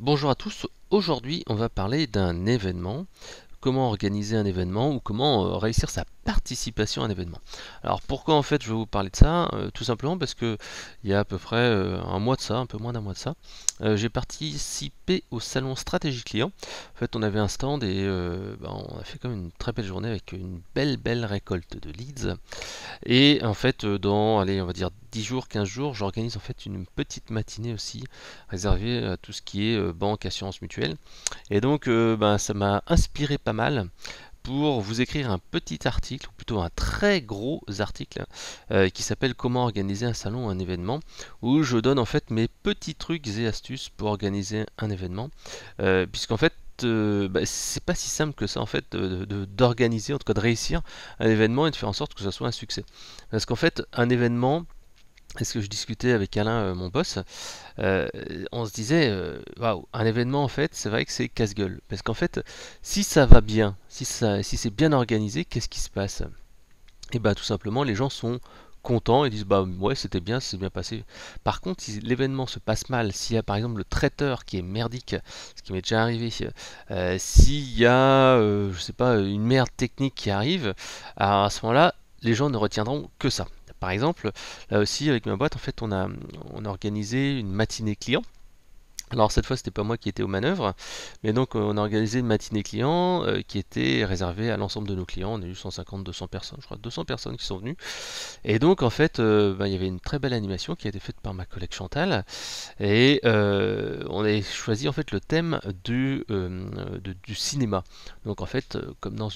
Bonjour à tous, aujourd'hui on va parler d'un événement, comment organiser un événement ou comment réussir sa participation à un événement. Alors pourquoi en fait je vais vous parler de ça? Tout simplement parce que il y a à peu près un mois de ça, un peu moins d'un mois de ça, j'ai participé au salon Stratégie Client. En fait on avait un stand et on a fait comme une très belle journée avec une belle récolte de leads. Et en fait, dans, allez, on va dire 10 jours, 15 jours, j'organise en fait une petite matinée aussi réservée à tout ce qui est banque, assurance mutuelle. Et donc, ça m'a inspiré pas mal pour vous écrire un petit article, ou plutôt un très gros article, qui s'appelle Comment organiser un salon ou un événement, où je donne en fait mes petits trucs et astuces pour organiser un événement, puisqu'en fait, c'est pas si simple que ça en fait d'organiser, en tout cas de réussir un événement et de faire en sorte que ça soit un succès. Parce qu'en fait, un événement, est-ce que je discutais avec Alain, mon boss, euh, on se disait, waouh, un événement en fait, c'est vrai que c'est casse-gueule. Parce qu'en fait, si ça va bien, si c'est bien organisé, qu'est-ce qui se passe? Et bah tout simplement, les gens sont contents et disent bah ouais c'était bien, c'est bien passé. Par contre, si l'événement se passe mal, s'il y a par exemple le traiteur qui est merdique, ce qui m'est déjà arrivé, s'il y a je sais pas une merde technique qui arrive, à ce moment-là, les gens ne retiendront que ça. Par exemple, là aussi avec ma boîte, en fait, on a organisé une matinée client. Alors cette fois, c'était pas moi qui étais aux manœuvres, mais donc on a organisé une matinée client qui était réservée à l'ensemble de nos clients. On a eu 150-200 personnes, je crois 200 personnes qui sont venues. Et donc en fait, il y avait une très belle animation qui a été faite par ma collègue Chantal. Et on a choisi en fait le thème du cinéma. Donc en fait, comme dans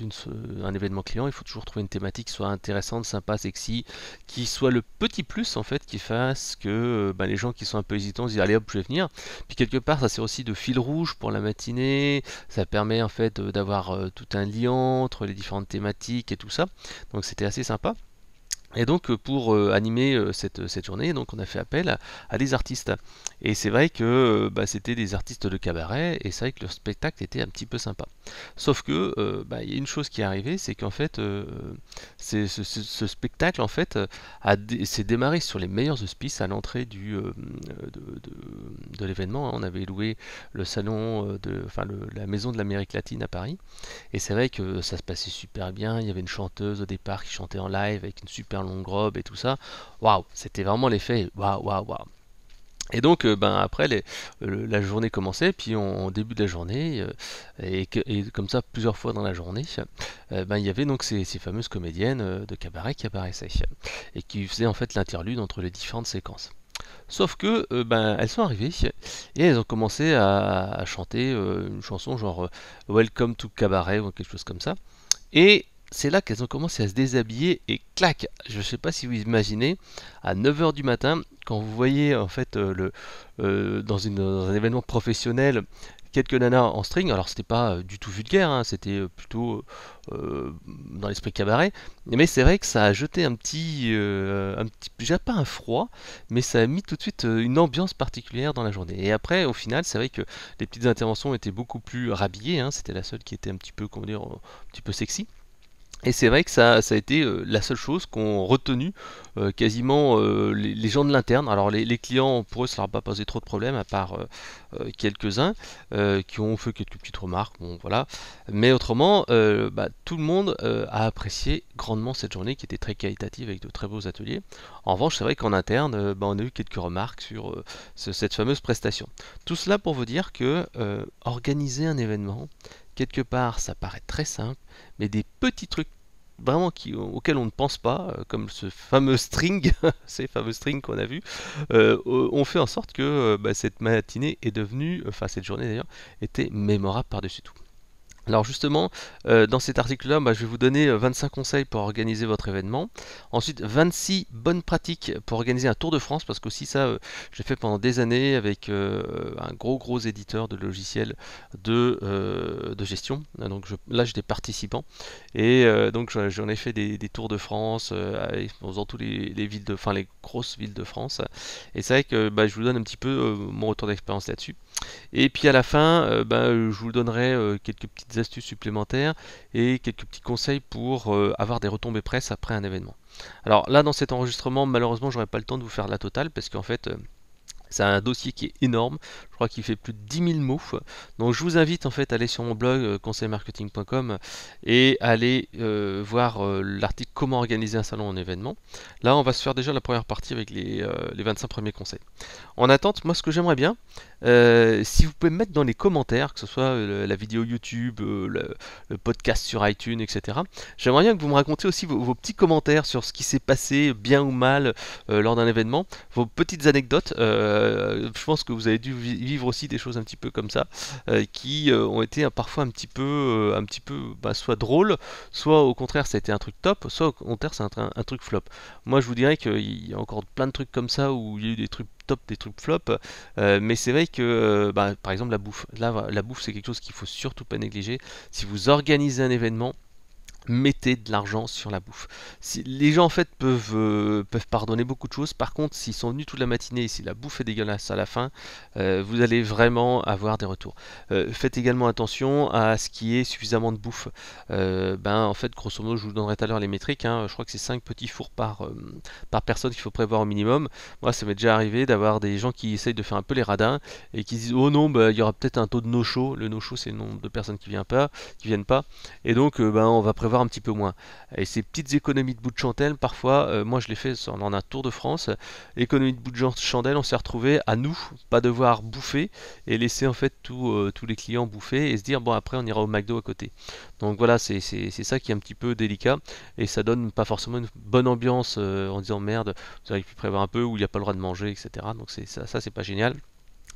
un événement client, il faut toujours trouver une thématique qui soit intéressante, sympa, sexy, qui soit le petit plus en fait qui fasse que les gens qui sont un peu hésitants se disent allez hop je vais venir. Puis quelque part ça sert aussi de fil rouge pour la matinée, ça permet en fait d'avoir tout un lien entre les différentes thématiques et tout ça. Donc c'était assez sympa. Et donc pour animer cette journée, donc on a fait appel à des artistes. Et c'est vrai que c'était des artistes de cabaret, et c'est vrai que leur spectacle était un petit peu sympa. Sauf que il y a une chose qui est arrivée, c'est qu'en fait ce spectacle en fait s'est démarré sur les meilleurs auspices à l'entrée de l'événement. On avait loué le salon la maison de l'Amérique latine à Paris. Et c'est vrai que ça se passait super bien. Il y avait une chanteuse au départ qui chantait en live avec une super longue robe et tout ça. Waouh, c'était vraiment l'effet. Waouh, waouh, waouh. Et donc, après, la journée commençait, puis en début de la journée, et comme ça plusieurs fois dans la journée, il y avait donc ces fameuses comédiennes de cabaret qui apparaissaient et qui faisaient en fait l'interlude entre les différentes séquences. Sauf que elles sont arrivées et elles ont commencé à chanter une chanson genre Welcome to Cabaret ou quelque chose comme ça. Et c'est là qu'elles ont commencé à se déshabiller et clac, je ne sais pas si vous imaginez, à 9 heures du matin, quand vous voyez en fait dans un événement professionnel quelques nanas en string, alors c'était pas du tout vulgaire, hein, c'était plutôt dans l'esprit cabaret, mais c'est vrai que ça a jeté déjà pas un froid, mais ça a mis tout de suite une ambiance particulière dans la journée. Et après, au final, c'est vrai que les petites interventions étaient beaucoup plus rhabillées, hein, c'était la seule qui était un petit peu, comment dire, un petit peu sexy. Et c'est vrai que ça a été la seule chose qu'ont retenu quasiment les gens de l'interne. Alors les clients, pour eux, ça leur a pas posé trop de problèmes, à part quelques-uns qui ont fait quelques petites remarques. Bon, voilà. Mais autrement, tout le monde a apprécié grandement cette journée qui était très qualitative avec de très beaux ateliers. En revanche, c'est vrai qu'en interne, on a eu quelques remarques sur cette fameuse prestation. Tout cela pour vous dire que organiser un événement, quelque part, ça paraît très simple, mais des petits trucs vraiment auxquels on ne pense pas, comme ce fameux string, ces fameux strings qu'on a vus, ont fait en sorte que cette matinée est devenue, enfin cette journée d'ailleurs, était mémorable par-dessus tout. Alors justement, dans cet article-là, je vais vous donner 25 conseils pour organiser votre événement. Ensuite, 26 bonnes pratiques pour organiser un Tour de France, parce qu'aussi ça, j'ai fait pendant des années avec un gros éditeur de logiciels de gestion. Donc là, j'étais participant, et donc j'en ai fait des Tours de France dans tous les villes enfin les grosses villes de France. Et c'est vrai que je vous donne un petit peu mon retour d'expérience là-dessus. Et puis à la fin, je vous donnerai quelques petites astuces supplémentaires et quelques petits conseils pour avoir des retombées presse après un événement. Alors là, dans cet enregistrement, malheureusement, j'aurai pas le temps de vous faire la totale parce qu'en fait, c'est un dossier qui est énorme. Je crois qu'il fait plus de 10 000 mots. Donc je vous invite en fait à aller sur mon blog conseilmarketing.com et aller voir l'article comment organiser un salon en événement. Là on va se faire déjà la première partie avec les 25 premiers conseils. En attente, moi ce que j'aimerais bien, si vous pouvez me mettre dans les commentaires, que ce soit la vidéo YouTube, le podcast sur iTunes, etc. J'aimerais bien que vous me racontiez aussi vos petits commentaires sur ce qui s'est passé, bien ou mal, lors d'un événement, vos petites anecdotes. Je pense que vous avez dû vivre aussi des choses un petit peu comme ça, qui ont été parfois un petit peu soit drôles, soit au contraire ça a été un truc top, soit au contraire c'est un truc flop. Moi je vous dirais qu'il y a encore plein de trucs comme ça où il y a eu des trucs top, des trucs flop, mais c'est vrai que par exemple la bouffe, là la bouffe c'est quelque chose qu'il faut surtout pas négliger. Si vous organisez un événement, mettez de l'argent sur la bouffe. Les gens en fait peuvent pardonner beaucoup de choses. Par contre, s'ils sont venus toute la matinée et si la bouffe est dégueulasse à la fin, vous allez vraiment avoir des retours. Faites également attention à ce qui est suffisamment de bouffe. En fait, grosso modo, je vous donnerai tout à l'heure les métriques. Je crois que c'est 5 petits fours par personne qu'il faut prévoir au minimum. Moi, ça m'est déjà arrivé d'avoir des gens qui essayent de faire un peu les radins et qui disent oh non, il y aura peut-être un taux de no-show. Le no-show, c'est le nombre de personnes qui viennent pas. Et donc, on va prévoir un petit peu moins. Et ces petites économies de bout de chandelle, parfois, moi je l'ai fait dans un Tour de France, économie de bout de chandelle, on s'est retrouvé à nous, pas devoir bouffer et laisser en fait tous les clients bouffer et se dire bon après on ira au McDo à côté. Donc voilà, c'est ça qui est un petit peu délicat et ça donne pas forcément une bonne ambiance en disant merde, vous auriez pu prévoir un peu où il n'y a pas le droit de manger, etc. Donc ça c'est pas génial.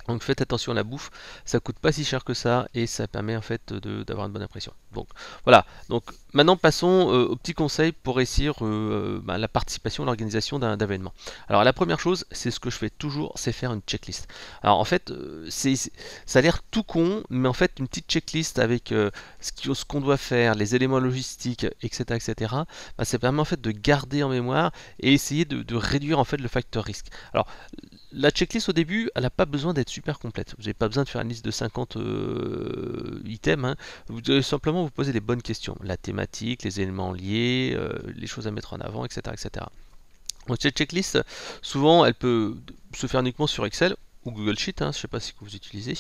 Donc faites attention à la bouffe, ça coûte pas si cher que ça et ça permet en fait d'avoir une bonne impression. Donc voilà, donc maintenant passons aux petits conseils pour réussir la participation, l'organisation d'un événement. Alors la première chose, c'est ce que je fais toujours, c'est faire une checklist. Alors en fait, ça a l'air tout con, mais en fait une petite checklist avec ce qu'on doit faire, les éléments logistiques, etc., ça permet en fait de garder en mémoire et essayer de réduire en fait le facteur risque. Alors la checklist au début, elle n'a pas besoin d'être super complète. Vous n'avez pas besoin de faire une liste de 50 items. Vous devez simplement vous poser les bonnes questions. La thématique, les éléments liés, les choses à mettre en avant, etc., etc. Donc cette checklist, souvent, elle peut se faire uniquement sur Excel ou Google Sheet, je ne sais pas si vous utilisez,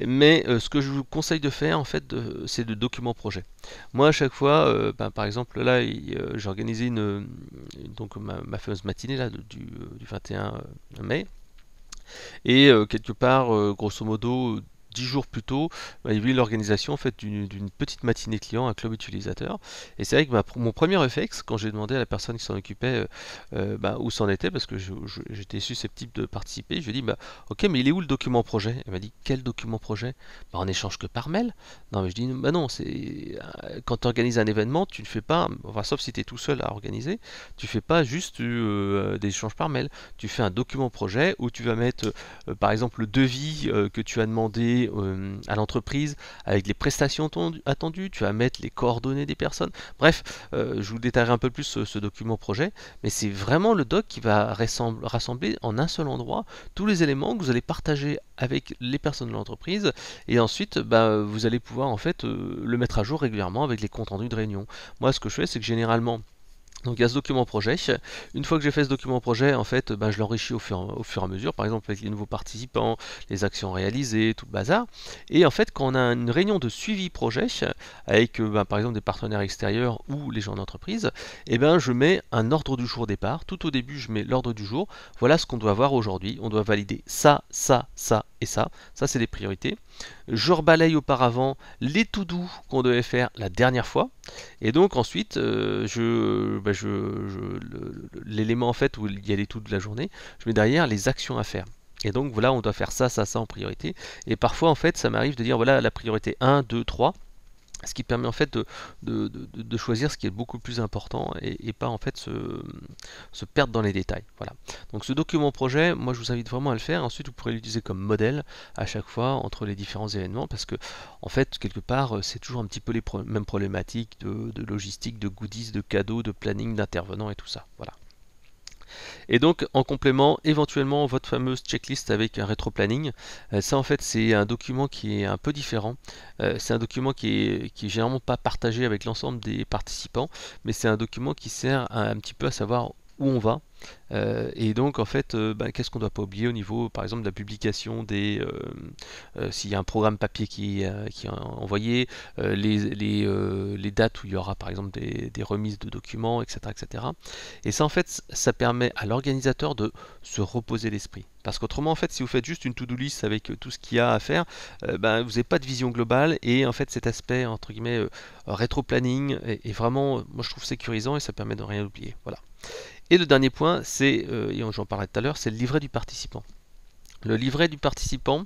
mais ce que je vous conseille de faire en fait, c'est de documents projet. Moi à chaque fois, par exemple là, j'ai organisé donc ma fameuse matinée là, du 21 mai, et quelque part, grosso modo, 10 jours plus tôt, il y avait eu l'organisation en fait, d'une petite matinée client, un club utilisateur. Et c'est vrai que mon premier réflexe, quand j'ai demandé à la personne qui s'en occupait où c'en était, parce que j'étais susceptible de participer, je lui ai dit ok, mais il est où le document projet? Elle m'a dit quel document projet? On n'échange que par mail. Non, mais je dis non, quand tu organises un événement, tu ne fais pas, enfin, sauf si tu es tout seul à organiser, tu fais pas juste des échanges par mail. Tu fais un document projet où tu vas mettre par exemple le devis que tu as demandé à l'entreprise avec les prestations attendues, tu vas mettre les coordonnées des personnes. Bref, je vous détaillerai un peu plus ce document projet, mais c'est vraiment le doc qui va rassembler en un seul endroit tous les éléments que vous allez partager avec les personnes de l'entreprise et ensuite vous allez pouvoir en fait le mettre à jour régulièrement avec les comptes rendus de réunion. Moi ce que je fais c'est que généralement donc il y a ce document projet. Une fois que j'ai fait ce document projet, en fait, je l'enrichis au fur et à mesure, par exemple avec les nouveaux participants, les actions réalisées, tout le bazar. Et en fait, quand on a une réunion de suivi projet avec par exemple des partenaires extérieurs ou les gens d'entreprise, je mets un ordre du jour au départ. Tout au début, je mets l'ordre du jour. Voilà ce qu'on doit voir aujourd'hui. On doit valider ça, ça, ça et ça. Ça, c'est les priorités. Je rebalaye auparavant les to-do qu'on devait faire la dernière fois. Et donc ensuite, l'élément en fait où il y a les to de la journée, je mets derrière les actions à faire. Et donc voilà, on doit faire ça, ça, ça en priorité. Et parfois en fait, ça m'arrive de dire voilà la priorité 1, 2, 3. Ce qui permet en fait de choisir ce qui est beaucoup plus important et pas en fait se perdre dans les détails. Voilà. Donc ce document projet, moi je vous invite vraiment à le faire. Ensuite vous pourrez l'utiliser comme modèle à chaque fois entre les différents événements parce que en fait quelque part c'est toujours un petit peu les mêmes problématiques de logistique, de goodies, de cadeaux, de planning, d'intervenants et tout ça. Voilà. Et donc en complément, éventuellement votre fameuse checklist avec un rétro-planning. Ça en fait c'est un document qui est un peu différent. C'est un document qui est généralement pas partagé avec l'ensemble des participants, mais c'est un document qui sert un petit peu à savoir où on va Et donc en fait, qu'est-ce qu'on ne doit pas oublier au niveau par exemple de la publication s'il y a un programme papier qui est envoyé, les dates où il y aura par exemple des remises de documents, etc., etc. Et ça en fait, ça permet à l'organisateur de se reposer l'esprit. Parce qu'autrement, en fait, si vous faites juste une to-do list avec tout ce qu'il y a à faire, vous n'avez pas de vision globale et en fait cet aspect entre guillemets rétro-planning est vraiment, moi je trouve sécurisant et ça permet de rien oublier. Voilà. Et le dernier point, c'est, et j'en parlais tout à l'heure, c'est le livret du participant. Le livret du participant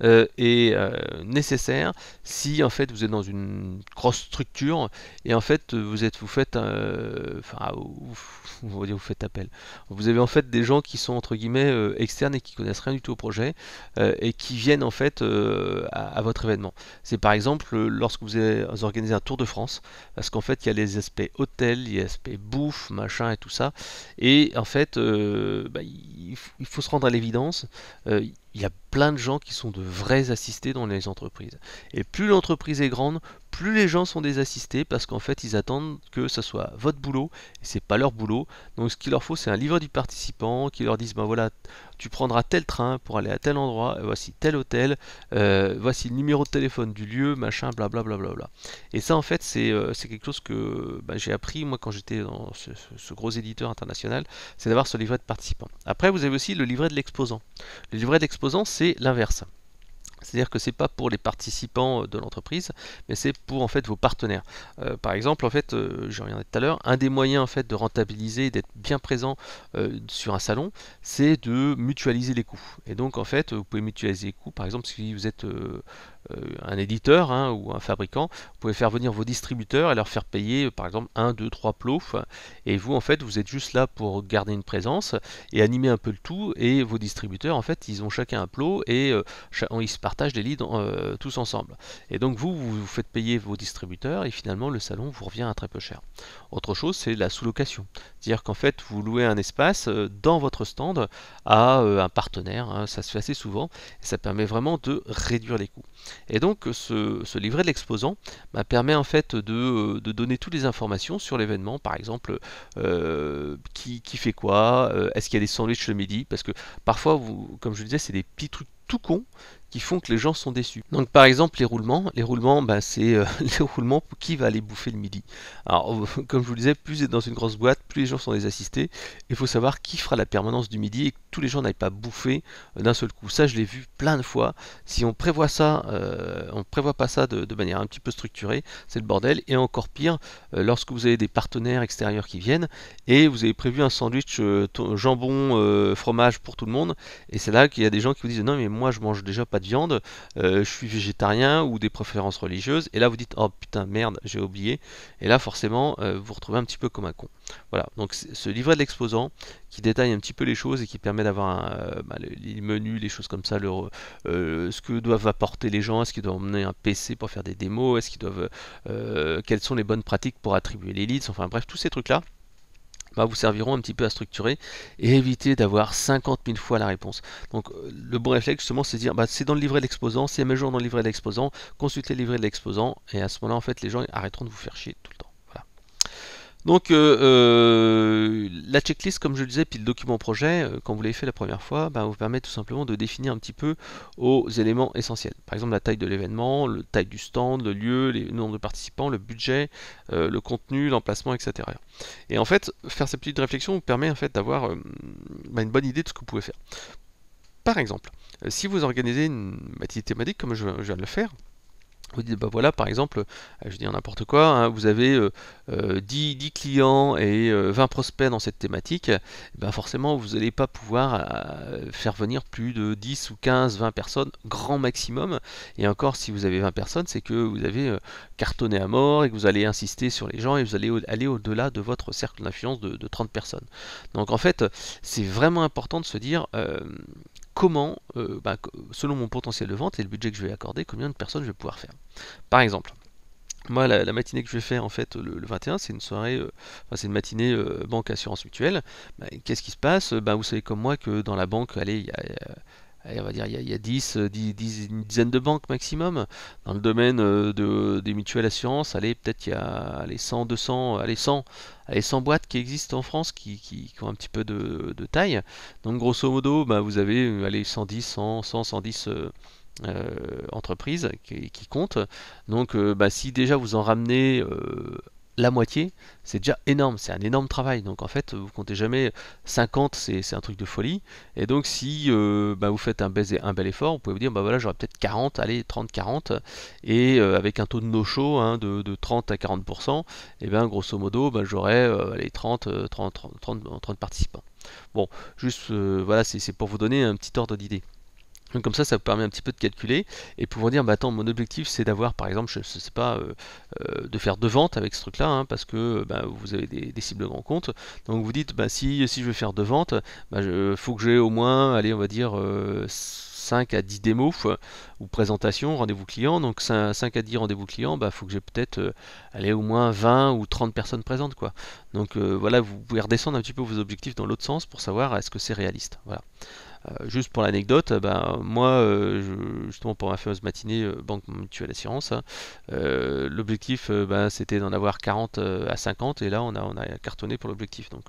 est nécessaire si en fait vous êtes dans une grosse structure et en fait vous faites vous faites appel. Vous avez en fait des gens qui sont entre guillemets externes et qui connaissent rien du tout au projet et qui viennent en fait à votre événement. C'est par exemple lorsque vous organisez un Tour de France, parce qu'en fait il y a les aspects hôtel, il y a les aspects bouffe, machin et tout ça, et en fait il faut se rendre à l'évidence. Il y a plein de gens qui sont de vrais assistés dans les entreprises. Et plus l'entreprise est grande, plus les gens sont des assistés parce qu'en fait ils attendent que ce soit votre boulot et c'est pas leur boulot. Donc ce qu'il leur faut c'est un livret du participant qui leur dise ben voilà, tu prendras tel train pour aller à tel endroit, voici tel hôtel, voici le numéro de téléphone du lieu, machin, blablabla. Bla bla bla. Et ça en fait c'est quelque chose que j'ai appris moi quand j'étais dans ce gros éditeur international, c'est d'avoir ce livret de participant. Après vous avez aussi le livret de l'exposant. Le livret d'exposant c'est l'inverse. C'est-à-dire que c'est pas pour les participants de l'entreprise, mais c'est pour en fait vos partenaires. Par exemple, en fait, j'en reviendrai tout à l'heure, un des moyens en fait de rentabiliser, d'être bien présent sur un salon, c'est de mutualiser les coûts. Et donc en fait, vous pouvez mutualiser les coûts. Par exemple, si vous êtes un éditeur ou un fabricant, vous pouvez faire venir vos distributeurs et leur faire payer par exemple 1, 2, 3 plots. Et vous en fait, vous êtes juste là pour garder une présence et animer un peu le tout. Et vos distributeurs en fait, ils ont chacun un plot et ils se partagent les leads tous ensemble. Et donc vous faites payer vos distributeurs et finalement le salon vous revient à très peu cher. Autre chose, c'est la sous-location. C'est-à-dire qu'en fait, vous louez un espace dans votre stand à un partenaire. Ça se fait assez souvent et ça permet vraiment de réduire les coûts. Et donc ce livret de l'exposant permet en fait de donner toutes les informations sur l'événement, par exemple qui fait quoi, est-ce qu'il y a des sandwichs le midi, parce que parfois, comme je le disais, c'est des petits trucs tout cons qui font que les gens sont déçus. Donc par exemple les roulements c'est les roulements qui va aller bouffer le midi. Alors comme je vous le disais, plus vous êtes dans une grosse boîte, plus les gens sont des assistés. Il faut savoir qui fera la permanence du midi et que tous les gens n'aillent pas bouffer d'un seul coup. Ça je l'ai vu plein de fois. Si on prévoit ça, on prévoit pas ça de manière un petit peu structurée, c'est le bordel. Et encore pire, lorsque vous avez des partenaires extérieurs qui viennent et vous avez prévu un sandwich jambon fromage pour tout le monde, et c'est là qu'il y a des gens qui vous disent non mais moi je mange déjà pas de viande, je suis végétarien ou des préférences religieuses, et là vous dites oh putain merde j'ai oublié, et là forcément vous vous retrouvez un petit peu comme un con. Voilà, donc ce livret de l'exposant qui détaille un petit peu les choses et qui permet d'avoir les menus, les choses comme ça, ce que doivent apporter les gens, est-ce qu'ils doivent emmener un PC pour faire des démos, est-ce qu'ils doivent quelles sont les bonnes pratiques pour attribuer les leads, enfin bref tous ces trucs là vous serviront un petit peu à structurer et éviter d'avoir 50 000 fois la réponse. Donc le bon réflexe justement c'est de dire c'est dans le livret de l'exposant, c'est à mes jours dans le livret de l'exposant, consultez le livret de l'exposant et à ce moment là en fait les gens arrêteront de vous faire chier tout le temps. Voilà. Donc la checklist comme je le disais puis le document projet quand vous l'avez fait la première fois vous permet tout simplement de définir un petit peu aux éléments essentiels. Par exemple la taille de l'événement, la taille du stand, le lieu, le nombre de participants, le budget, le contenu, l'emplacement, etc. Et en fait faire cette petite réflexion vous permet en fait d'avoir une bonne idée de ce que vous pouvez faire. Par exemple si vous organisez une matinée thématique comme je viens de le faire, vous dites voilà par exemple, je dis n'importe quoi, vous avez 10 clients et 20 prospects dans cette thématique, forcément vous n'allez pas pouvoir faire venir plus de 10 ou 15, 20 personnes, grand maximum, et encore si vous avez 20 personnes c'est que vous avez cartonné à mort et que vous allez insister sur les gens et vous allez aller au-delà de votre cercle d'influence de 30 personnes. Donc en fait c'est vraiment important de se dire comment, selon mon potentiel de vente et le budget que je vais accorder, combien de personnes je vais pouvoir faire. Par exemple, moi la matinée que je vais faire en fait le 21, c'est une soirée, c'est une matinée banque assurance mutuelle. Qu'est-ce qui se passe? Vous savez comme moi que dans la banque, allez, il y a allez, on va dire, il y a 10, une dizaine de banques maximum. Dans le domaine des mutuelles assurances, allez, peut-être il y a allez, 100, 200, allez, 100 boîtes qui existent en France qui ont un petit peu de taille. Donc grosso modo, bah, vous avez allez, 110, 100, 100, 110 entreprises qui comptent. Donc bah, si déjà vous en ramenez la moitié, c'est déjà énorme, c'est un énorme travail. Donc en fait, vous comptez jamais 50, c'est un truc de folie. Et donc si bah, vous faites un bel effort, vous pouvez vous dire, bah voilà, j'aurai peut-être 40, allez, 30, 40, et avec un taux de no-show hein, de 30 à 40%, et bien grosso modo, bah, j'aurai allez, 30 participants. Bon, juste, voilà, c'est pour vous donner un petit ordre d'idée. Donc comme ça vous permet un petit peu de calculer et pouvoir dire, bah attends, mon objectif c'est d'avoir, par exemple, je ne sais pas, de faire 2 ventes avec ce truc-là, hein, parce que bah, vous avez des cibles grands comptes. Donc vous dites, bah si je veux faire 2 ventes, bah, faut que j'ai au moins, allez, on va dire 5 à 10 démos ou présentations, rendez-vous clients. Donc 5 à 10 rendez-vous clients, bah faut que j'ai peut-être allez, au moins 20 ou 30 personnes présentes, quoi. Donc voilà, vous pouvez redescendre un petit peu vos objectifs dans l'autre sens pour savoir est-ce que c'est réaliste. Voilà. Juste pour l'anecdote, bah, moi, justement pour ma fameuse matinée Banque Mutuelle Assurance, hein, l'objectif bah, c'était d'en avoir 40 à 50 et là on a cartonné pour l'objectif. Donc,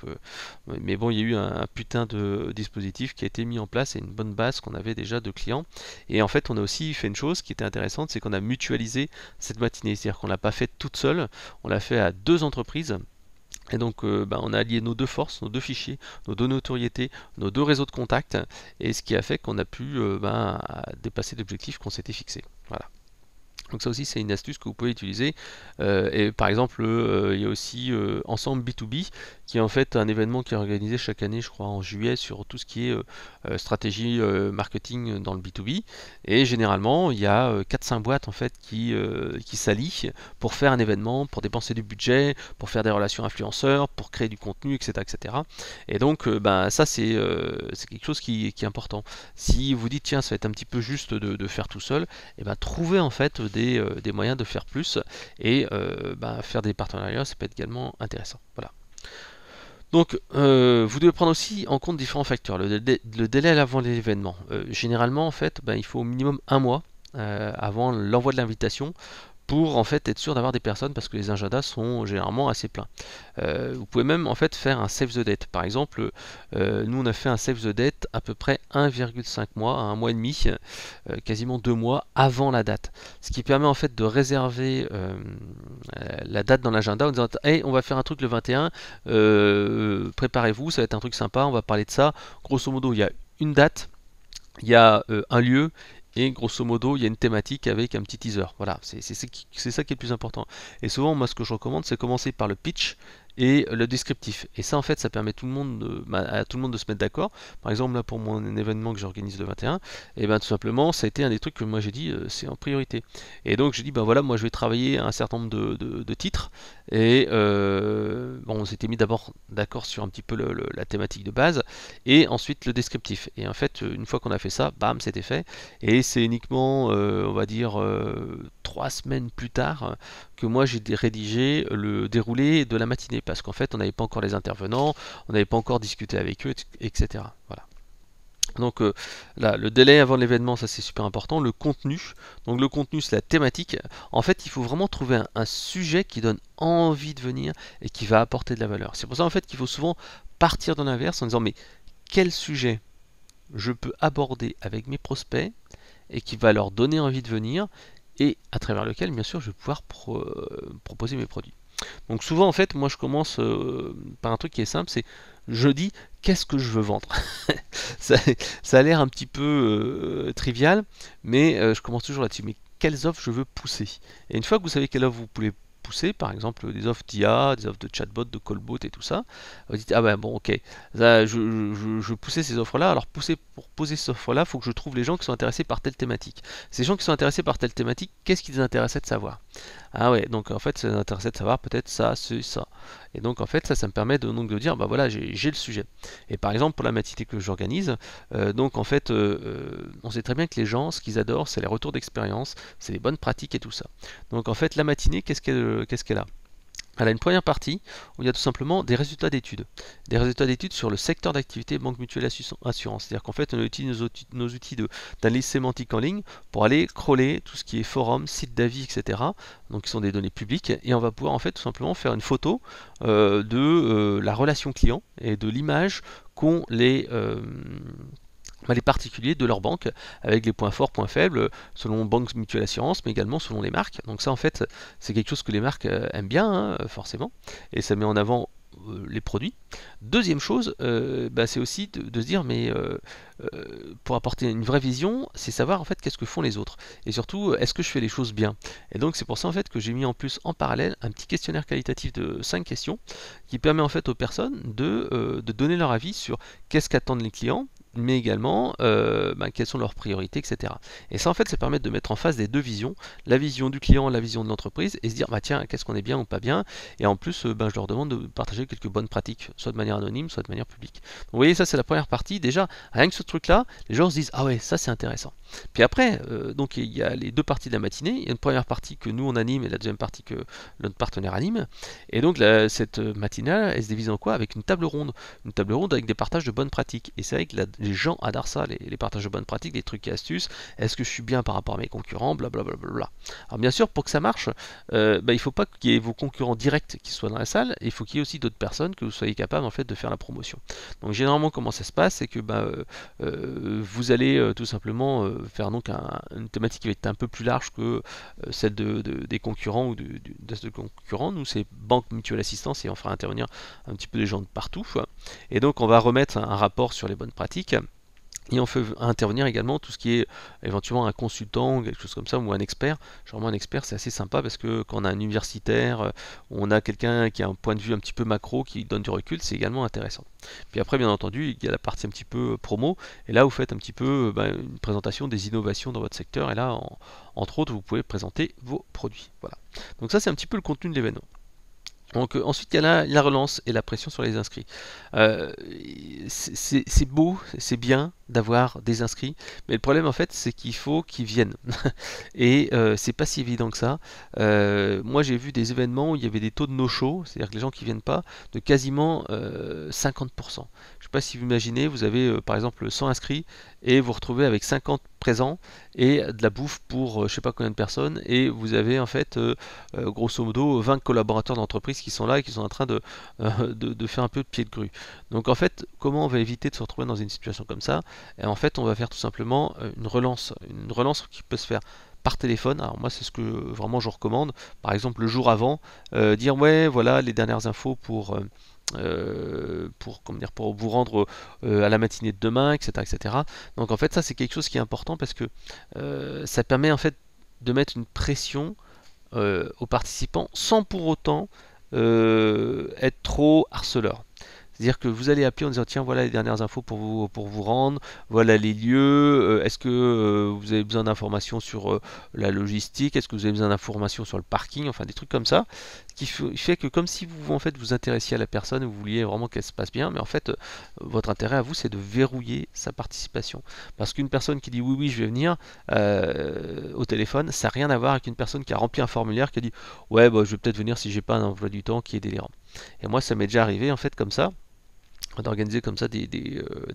mais bon, il y a eu un putain de dispositif qui a été mis en place et une bonne base qu'on avait déjà de clients. Et en fait, on a aussi fait une chose qui était intéressante, c'est qu'on a mutualisé cette matinée, c'est-à-dire qu'on l'a pas faite toute seule, on l'a fait à 2 entreprises. Et donc, bah, on a allié nos 2 forces, nos 2 fichiers, nos 2 notoriétés, nos 2 réseaux de contacts, et ce qui a fait qu'on a pu bah, dépasser l'objectif qu'on s'était fixé. Voilà. Donc ça aussi c'est une astuce que vous pouvez utiliser. Et par exemple il y a aussi Ensemble B2B qui est en fait un événement qui est organisé chaque année je crois en juillet sur tout ce qui est stratégie marketing dans le B2B. Et généralement il y a 4-5 boîtes en fait qui s'allient pour faire un événement, pour dépenser du budget, pour faire des relations influenceurs, pour créer du contenu, etc. etc. Et donc ben, ça c'est quelque chose qui est important. Si vous dites tiens ça va être un petit peu juste de faire tout seul, et ben trouvez en fait des moyens de faire plus et ben, faire des partenariats, ça peut être également intéressant. Voilà. Donc, vous devez prendre aussi en compte différents facteurs. Le délai avant l'événement. Généralement, en fait, ben, il faut au minimum 1 mois avant l'envoi de l'invitation pour en fait être sûr d'avoir des personnes parce que les agendas sont généralement assez pleins. Vous pouvez même en fait faire un save the date. Par exemple, nous on a fait un save the date à peu près 1,5 mois, 1 mois et demi, quasiment 2 mois avant la date. Ce qui permet en fait de réserver la date dans l'agenda en disant hey, on va faire un truc le 21, préparez-vous, ça va être un truc sympa, on va parler de ça. Grosso modo, il y a une date, il y a un lieu et grosso modo il y a une thématique avec un petit teaser. Voilà, c'est ça qui est le plus important. Et souvent moi ce que je recommande c'est commencer par le pitch et le descriptif. Et ça en fait ça permet à tout le monde de se mettre d'accord. Par exemple là pour mon événement que j'organise le 21, et ben tout simplement ça a été un des trucs que moi j'ai dit c'est en priorité. Et donc j'ai dit ben voilà moi je vais travailler un certain nombre de titres et bon on s'était mis d'abord d'accord sur un petit peu la thématique de base et ensuite le descriptif. Et en fait une fois qu'on a fait ça, bam c'était fait. Et c'est uniquement on va dire 3 semaines plus tard que moi j'ai rédigé le déroulé de la matinée parce qu'en fait on n'avait pas encore les intervenants, on n'avait pas encore discuté avec eux, etc. Voilà. Donc là, le délai avant l'événement, ça c'est super important. Le contenu, donc le contenu c'est la thématique. En fait, il faut vraiment trouver un sujet qui donne envie de venir et qui va apporter de la valeur. C'est pour ça en fait qu'il faut souvent partir de l'inverse en disant mais quel sujet je peux aborder avec mes prospects et qui va leur donner envie de venir et à travers lequel bien sûr je vais pouvoir proposer mes produits. Donc souvent en fait moi je commence par un truc qui est simple, c'est je dis qu'est-ce que je veux vendre. ça, ça a l'air un petit peu trivial, mais je commence toujours là-dessus. Mais quelles offres je veux pousser? Et une fois que vous savez quelle offre vous pouvez pousser, par exemple des offres d'IA, des offres de chatbot, de callbot et tout ça, vous dites ah ben bon ok, là, je poussais ces offres-là. Alors pour poser ces offres-là, il faut que je trouve les gens qui sont intéressés par telle thématique. Ces gens qui sont intéressés par telle thématique, qu'est-ce qui les intéressait de savoir? Ah ouais, donc en fait ça les intéressait de savoir peut-être ça, ça. Et donc en fait ça me permet de dire bah voilà j'ai le sujet. Et par exemple pour la matinée que j'organise, donc en fait on sait très bien que les gens ce qu'ils adorent c'est les retours d'expérience, c'est les bonnes pratiques et tout ça. Donc en fait la matinée qu'est-ce qu'elle a? Elle a une première partie où il y a tout simplement des résultats d'études. Des résultats d'études sur le secteur d'activité banque mutuelle assurance. C'est-à-dire qu'en fait, on utilise nos outils d'analyse sémantique en ligne pour aller crawler tout ce qui est forum, site d'avis, etc. Donc, qui sont des données publiques. Et on va pouvoir en fait tout simplement faire une photo de la relation client et de l'image qu'ont les particuliers de leur banque, avec les points forts, points faibles, selon banque mutuelle assurance, mais également selon les marques. Donc ça, en fait, c'est quelque chose que les marques aiment bien, hein, forcément, et ça met en avant les produits. Deuxième chose, c'est aussi de se dire, mais pour apporter une vraie vision, c'est savoir en fait qu'est-ce que font les autres, et surtout, est-ce que je fais les choses bien. Et donc c'est pour ça en fait que j'ai mis en plus en parallèle un petit questionnaire qualitatif de 5 questions, qui permet en fait aux personnes de donner leur avis sur qu'est-ce qu'attendent les clients, mais également quelles sont leurs priorités, etc. Et ça en fait ça permet de mettre en face des deux visions, la vision du client, la vision de l'entreprise, et se dire tiens, qu'est-ce qu'on est bien ou pas bien, et en plus je leur demande de partager quelques bonnes pratiques, soit de manière anonyme, soit de manière publique. Donc vous voyez, ça c'est la première partie. Déjà, rien que ce truc là, les gens se disent ah ouais, ça c'est intéressant. Puis après, donc il y a les deux parties de la matinée, il y a une première partie que nous on anime et la deuxième partie que notre partenaire anime, et donc cette matinale elle se divise en quoi? Avec une table ronde avec des partages de bonnes pratiques. Et c'est vrai que les gens adorent ça, les partages de bonnes pratiques, les trucs et astuces. Est-ce que je suis bien par rapport à mes concurrents, blablabla. Alors bien sûr, pour que ça marche, il ne faut pas qu'il y ait vos concurrents directs qui soient dans la salle, il faut qu'il y ait aussi d'autres personnes que vous soyez capable en fait de faire la promotion. Donc généralement comment ça se passe, c'est que vous allez tout simplement faire donc une thématique qui va être un peu plus large que celle des concurrents ou de concurrents. Nous c'est banque mutuelle assistance et on fera intervenir un petit peu des gens de partout. Et donc on va remettre un rapport sur les bonnes pratiques. Et on fait intervenir également tout ce qui est éventuellement un consultant ou quelque chose comme ça, ou un expert. Généralement un expert c'est assez sympa parce que quand on a un universitaire, on a quelqu'un qui a un point de vue un petit peu macro qui donne du recul, c'est également intéressant. Puis après bien entendu il y a la partie un petit peu promo, et là vous faites un petit peu une présentation des innovations dans votre secteur, et là entre autres vous pouvez présenter vos produits. Voilà. Donc ça c'est un petit peu le contenu de l'événement. Donc ensuite il y a la relance et la pression sur les inscrits. C'est beau, c'est bien d'avoir des inscrits, mais le problème en fait c'est qu'il faut qu'ils viennent. Et c'est pas si évident que ça. Moi j'ai vu des événements où il y avait des taux de no-show, c'est-à-dire que les gens qui viennent pas, de quasiment 50%. Je sais pas si vous imaginez, vous avez par exemple 100 inscrits et vous retrouvez avec 50 présents et de la bouffe pour je sais pas combien de personnes, et vous avez en fait grosso modo 20 collaborateurs d'entreprise qui sont là et qui sont en train de faire un peu de pied de grue. Donc en fait, comment on va éviter de se retrouver dans une situation comme ça? Et en fait, on va faire tout simplement une relance qui peut se faire par téléphone. Alors moi c'est ce que vraiment je recommande. Par exemple le jour avant, dire ouais voilà les dernières infos pour vous rendre à la matinée de demain, etc., etc. Donc en fait ça c'est quelque chose qui est important parce que ça permet en fait de mettre une pression aux participants sans pour autant être trop harceleur. C'est-à-dire que vous allez appeler en disant tiens voilà les dernières infos pour vous rendre, voilà les lieux, est-ce que vous avez besoin d'informations sur la logistique, est-ce que vous avez besoin d'informations sur le parking, enfin des trucs comme ça, ce qui fait que comme si vous en fait vous intéressiez à la personne, vous vouliez vraiment qu'elle se passe bien, mais en fait votre intérêt à vous c'est de verrouiller sa participation. Parce qu'une personne qui dit oui je vais venir au téléphone, ça n'a rien à voir avec une personne qui a rempli un formulaire qui a dit ouais je vais peut-être venir si j'ai pas un emploi du temps qui est délirant. Et moi ça m'est déjà arrivé en fait comme ça d'organiser comme ça des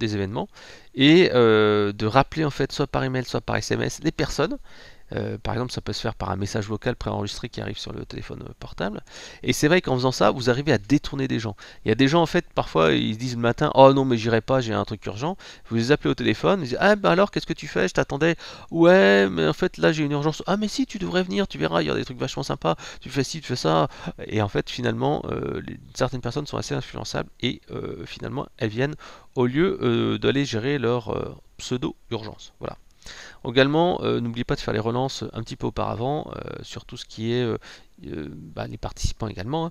événements et de rappeler en fait soit par email soit par SMS les personnes. Par exemple, ça peut se faire par un message vocal préenregistré qui arrive sur le téléphone portable. Et c'est vrai qu'en faisant ça, vous arrivez à détourner des gens. Il y a des gens en fait, parfois, ils se disent le matin, oh non mais j'irai pas, j'ai un truc urgent. Vous les appelez au téléphone, ils disent ah ben alors qu'est-ce que tu fais? Je t'attendais. Ouais, mais en fait là j'ai une urgence. Ah mais si, tu devrais venir, tu verras, il y a des trucs vachement sympas. Tu fais ci, tu fais ça. Et en fait, finalement, certaines personnes sont assez influençables et finalement elles viennent au lieu d'aller gérer leur pseudo urgence. Voilà. Également, n'oubliez pas de faire les relances un petit peu auparavant sur tout ce qui est les participants également, hein,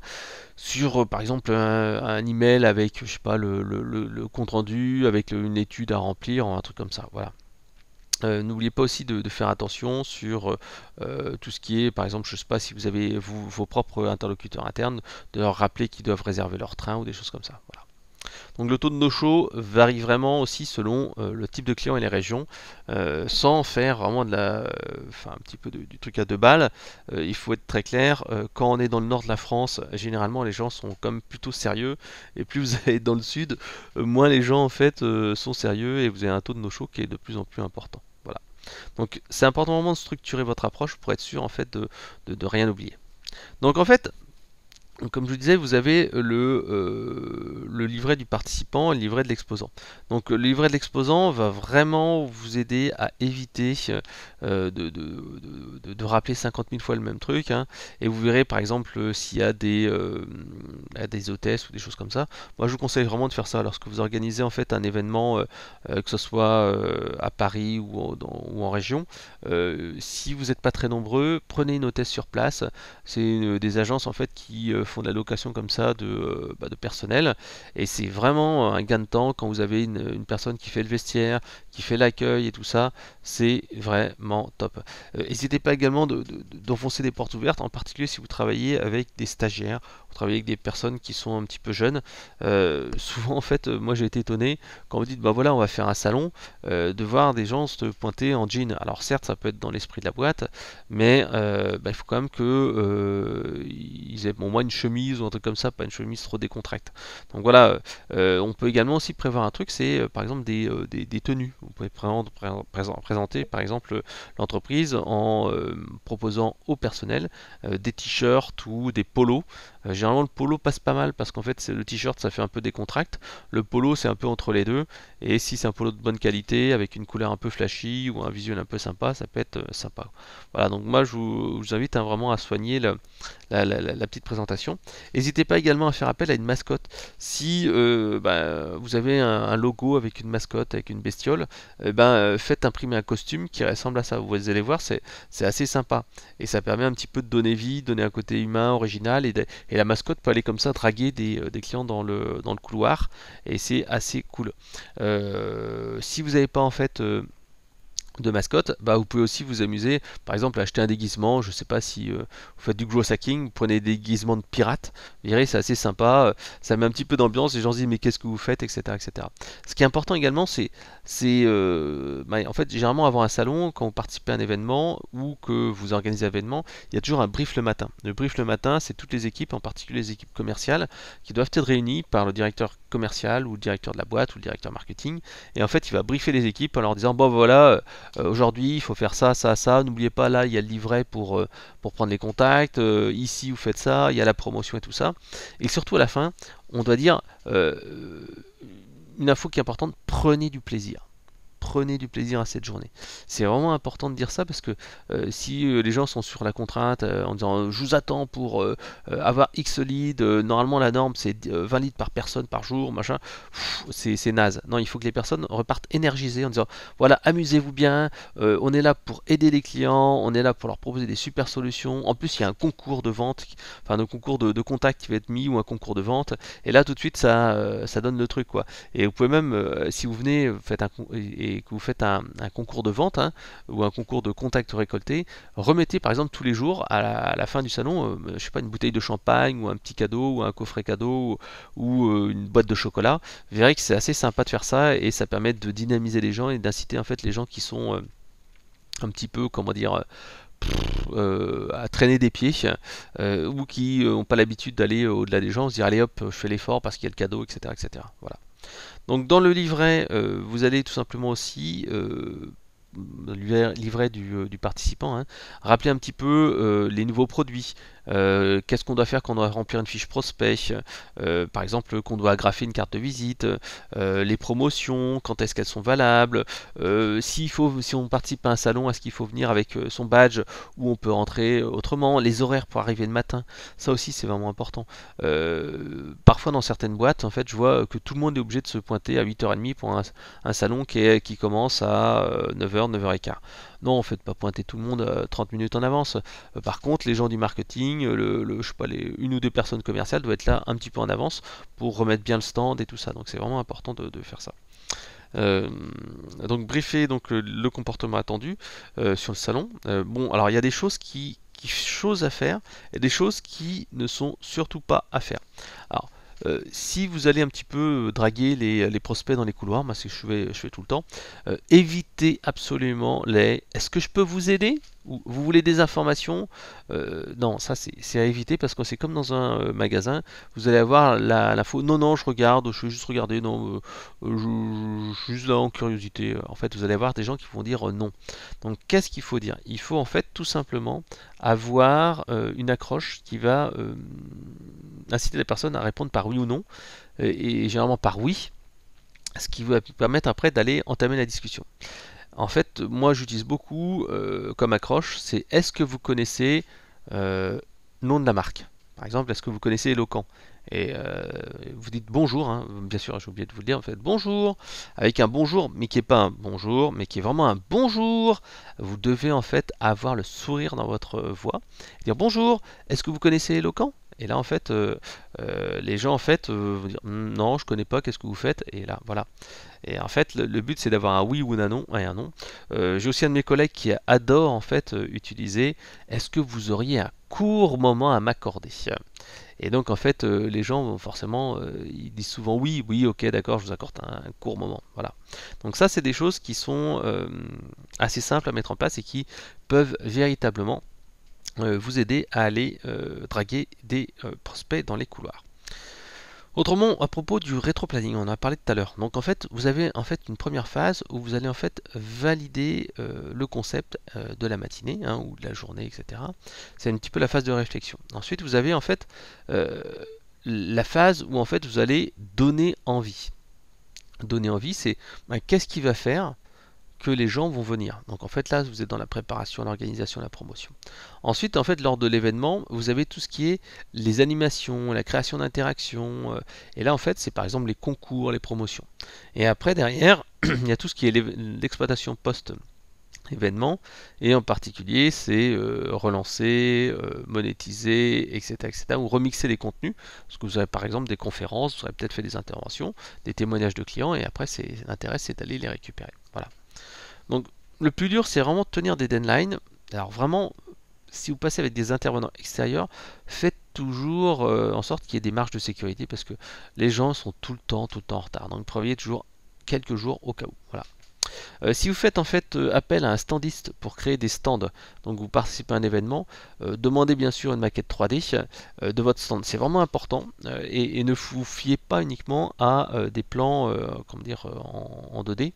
sur par exemple un email avec je sais pas le compte rendu, avec une étude à remplir, un truc comme ça. Voilà. N'oubliez pas aussi de faire attention sur tout ce qui est, par exemple, je sais pas si vous avez vos propres interlocuteurs internes, de leur rappeler qu'ils doivent réserver leur train ou des choses comme ça. Voilà. Donc le taux de no-show varie vraiment aussi selon le type de client et les régions, sans faire vraiment un petit peu du truc à deux balles. Il faut être très clair, quand on est dans le nord de la France, généralement les gens sont comme plutôt sérieux, et plus vous allez dans le sud, moins les gens en fait sont sérieux, et vous avez un taux de no-show qui est de plus en plus important. Voilà. Donc c'est important vraiment de structurer votre approche pour être sûr en fait de rien oublier. Donc en fait, comme je vous disais, vous avez le livret du participant et le livret de l'exposant. Donc le livret de l'exposant va vraiment vous aider à éviter de rappeler 50 000 fois le même truc, hein. Et vous verrez par exemple s'il y a des hôtesses ou des choses comme ça. Moi je vous conseille vraiment de faire ça lorsque vous organisez en fait un événement, que ce soit à Paris ou en région. Si vous n'êtes pas très nombreux, prenez une hôtesse sur place. C'est des agences en fait qui font de la location comme ça de personnel, et c'est vraiment un gain de temps quand vous avez une personne qui fait le vestiaire, qui fait l'accueil et tout ça, c'est vraiment top. N'hésitez pas également d'enfoncer des portes ouvertes, en particulier si vous travaillez avec des stagiaires, vous travaillez avec des personnes qui sont un petit peu jeunes. Souvent en fait, moi j'ai été étonné quand vous dites bah voilà on va faire un salon, de voir des gens se pointer en jean. Alors certes ça peut être dans l'esprit de la boîte, mais il faut quand même que ils aient au moins une chemise ou un truc comme ça, pas une chemise trop décontracte. Donc voilà, on peut également aussi prévoir un truc, c'est par exemple des tenues. Vous pouvez présenter par exemple l'entreprise en proposant au personnel des t-shirts ou des polos. Généralement le polo passe pas mal parce qu'en fait le t-shirt ça fait un peu décontracte, le polo c'est un peu entre les deux, et si c'est un polo de bonne qualité avec une couleur un peu flashy ou un visuel un peu sympa, ça peut être sympa. Voilà, donc moi je vous invite vraiment à soigner la petite présentation. N'hésitez pas également à faire appel à une mascotte. Si vous avez un logo avec une mascotte, avec une bestiole, faites imprimer un costume qui ressemble à ça. Vous allez voir, c'est assez sympa. Et ça permet un petit peu de donner vie, donner un côté humain, original. Et la mascotte peut aller comme ça draguer des clients dans le couloir. Et c'est assez cool. Si vous n'avez pas en fait de mascotte, vous pouvez aussi vous amuser, par exemple, à acheter un déguisement. Je sais pas si vous faites du growth hacking, vous prenez des déguisements de pirates, vous verrez, c'est assez sympa, ça met un petit peu d'ambiance, les gens se disent mais qu'est-ce que vous faites, etc., etc. Ce qui est important également, en fait, généralement avant un salon, quand vous participez à un événement ou que vous organisez un événement, il y a toujours un brief le matin. Le brief le matin, c'est toutes les équipes, en particulier les équipes commerciales, qui doivent être réunies par le directeur commercial ou le directeur de la boîte ou le directeur marketing, et en fait, il va briefer les équipes en leur disant bon voilà, aujourd'hui il faut faire ça, ça, ça, n'oubliez pas là il y a le livret pour prendre les contacts, ici vous faites ça, il y a la promotion et tout ça. Et surtout à la fin, on doit dire une info qui est importante, prenez du plaisir. Prenez du plaisir à cette journée. C'est vraiment important de dire ça parce que si les gens sont sur la contrainte en disant je vous attends pour avoir X leads, normalement la norme c'est 20 leads par personne par jour, machin, c'est naze. Non, il faut que les personnes repartent énergisées en disant voilà, amusez-vous bien, on est là pour aider les clients, on est là pour leur proposer des super solutions. En plus, il y a un concours de vente, enfin un concours de contact qui va être mis ou un concours de vente, et là tout de suite ça donne le truc quoi. Et vous pouvez même, si vous venez, et que vous faites un concours de vente, hein, ou un concours de contact récolté, remettez par exemple tous les jours à la fin du salon, je sais pas, une bouteille de champagne ou un petit cadeau ou un coffret cadeau ou une boîte de chocolat. Vous verrez que c'est assez sympa de faire ça et ça permet de dynamiser les gens et d'inciter en fait les gens qui sont un petit peu, comment dire, à traîner des pieds, ou qui n'ont pas l'habitude d'aller au-delà des gens, se dire allez hop, je fais l'effort parce qu'il y a le cadeau, etc., etc. Voilà. Donc dans le livret, vous allez tout simplement aussi livret du participant, hein, rappeler un petit peu les nouveaux produits. Qu'est-ce qu'on doit faire quand on doit remplir une fiche prospect, par exemple qu'on doit agrafer une carte de visite, les promotions, quand est-ce qu'elles sont valables, si on participe à un salon, est-ce qu'il faut venir avec son badge ou on peut rentrer autrement, les horaires pour arriver le matin, ça aussi c'est vraiment important. Parfois dans certaines boîtes, en fait, je vois que tout le monde est obligé de se pointer à 8h30 pour un salon qui commence à 9h, 9h15. Non, en fait, pas pointer tout le monde 30 minutes en avance. Par contre, les gens du marketing, je sais pas, une ou deux personnes commerciales doivent être là un petit peu en avance pour remettre bien le stand et tout ça. Donc c'est vraiment important de faire ça. Donc briefer donc le comportement attendu sur le salon. Bon, alors il y a des choses choses à faire et des choses qui ne sont surtout pas à faire. Alors Si vous allez un petit peu draguer les prospects dans les couloirs, moi c'est ce que je fais tout le temps, évitez absolument les est-ce que je peux vous aider? Ou vous voulez des informations? Non, ça c'est à éviter parce que c'est comme dans un magasin, vous allez avoir l'info non, non, je regarde, je vais juste regarder, non, je suis juste là en curiosité. En fait, vous allez avoir des gens qui vont dire non. Donc, qu'est-ce qu'il faut dire? Il faut en fait tout simplement avoir une accroche qui va inciter les personnes à répondre par oui ou non, et généralement par oui, ce qui va permettre après d'aller entamer la discussion. En fait, moi j'utilise beaucoup comme accroche, c'est est-ce que vous connaissez nom de la marque? Par exemple, est-ce que vous connaissez Eloquent? Et vous dites bonjour, hein, bien sûr, j'ai oublié de vous le dire, en fait bonjour, avec un bonjour, mais qui n'est pas un bonjour, mais qui est vraiment un bonjour. Vous devez en fait avoir le sourire dans votre voix, dire bonjour, est-ce que vous connaissez Eloquent? Et là, en fait, les gens en fait vont dire non, je connais pas, qu'est-ce que vous faites? Et là, voilà. Et en fait, le but c'est d'avoir un oui ou un non. Et un non. J'ai aussi un de mes collègues qui adore en fait utiliser est-ce que vous auriez un court moment à m'accorder? Et donc en fait, les gens forcément ils disent souvent oui, oui, ok, d'accord, je vous accorde un court moment. Voilà. Donc ça, c'est des choses qui sont assez simples à mettre en place et qui peuvent véritablement vous aider à aller draguer des prospects dans les couloirs. Autrement, à propos du rétro-planning, on en a parlé tout à l'heure. Donc en fait, vous avez en fait une première phase où vous allez en fait valider le concept de la matinée hein, ou de la journée, etc. C'est un petit peu la phase de réflexion. Ensuite, vous avez en fait la phase où en fait vous allez donner envie. Donner envie, c'est qu'est-ce qui va faire que les gens vont venir. Donc en fait là, vous êtes dans la préparation, l'organisation, la promotion. Ensuite, en fait, lors de l'événement, vous avez tout ce qui est les animations, la création d'interactions. Et là, en fait, c'est par exemple les concours, les promotions. Et après, derrière, il y a tout ce qui est l'exploitation post-événement. Et en particulier, c'est relancer, monétiser, etc., etc. Ou remixer les contenus. Parce que vous avez par exemple des conférences, vous avez peut-être fait des interventions, des témoignages de clients. Et après, l'intérêt, c'est d'aller les récupérer. Voilà. Donc le plus dur c'est vraiment de tenir des deadlines. Alors vraiment, si vous passez avec des intervenants extérieurs, faites toujours en sorte qu'il y ait des marges de sécurité parce que les gens sont tout le temps en retard. Donc prévoyez toujours quelques jours au cas où. Voilà. Si vous faites en fait appel à un standiste pour créer des stands, donc vous participez à un événement, demandez bien sûr une maquette 3D de votre stand. C'est vraiment important et ne vous fiez pas uniquement à des plans comment dire, en 2D.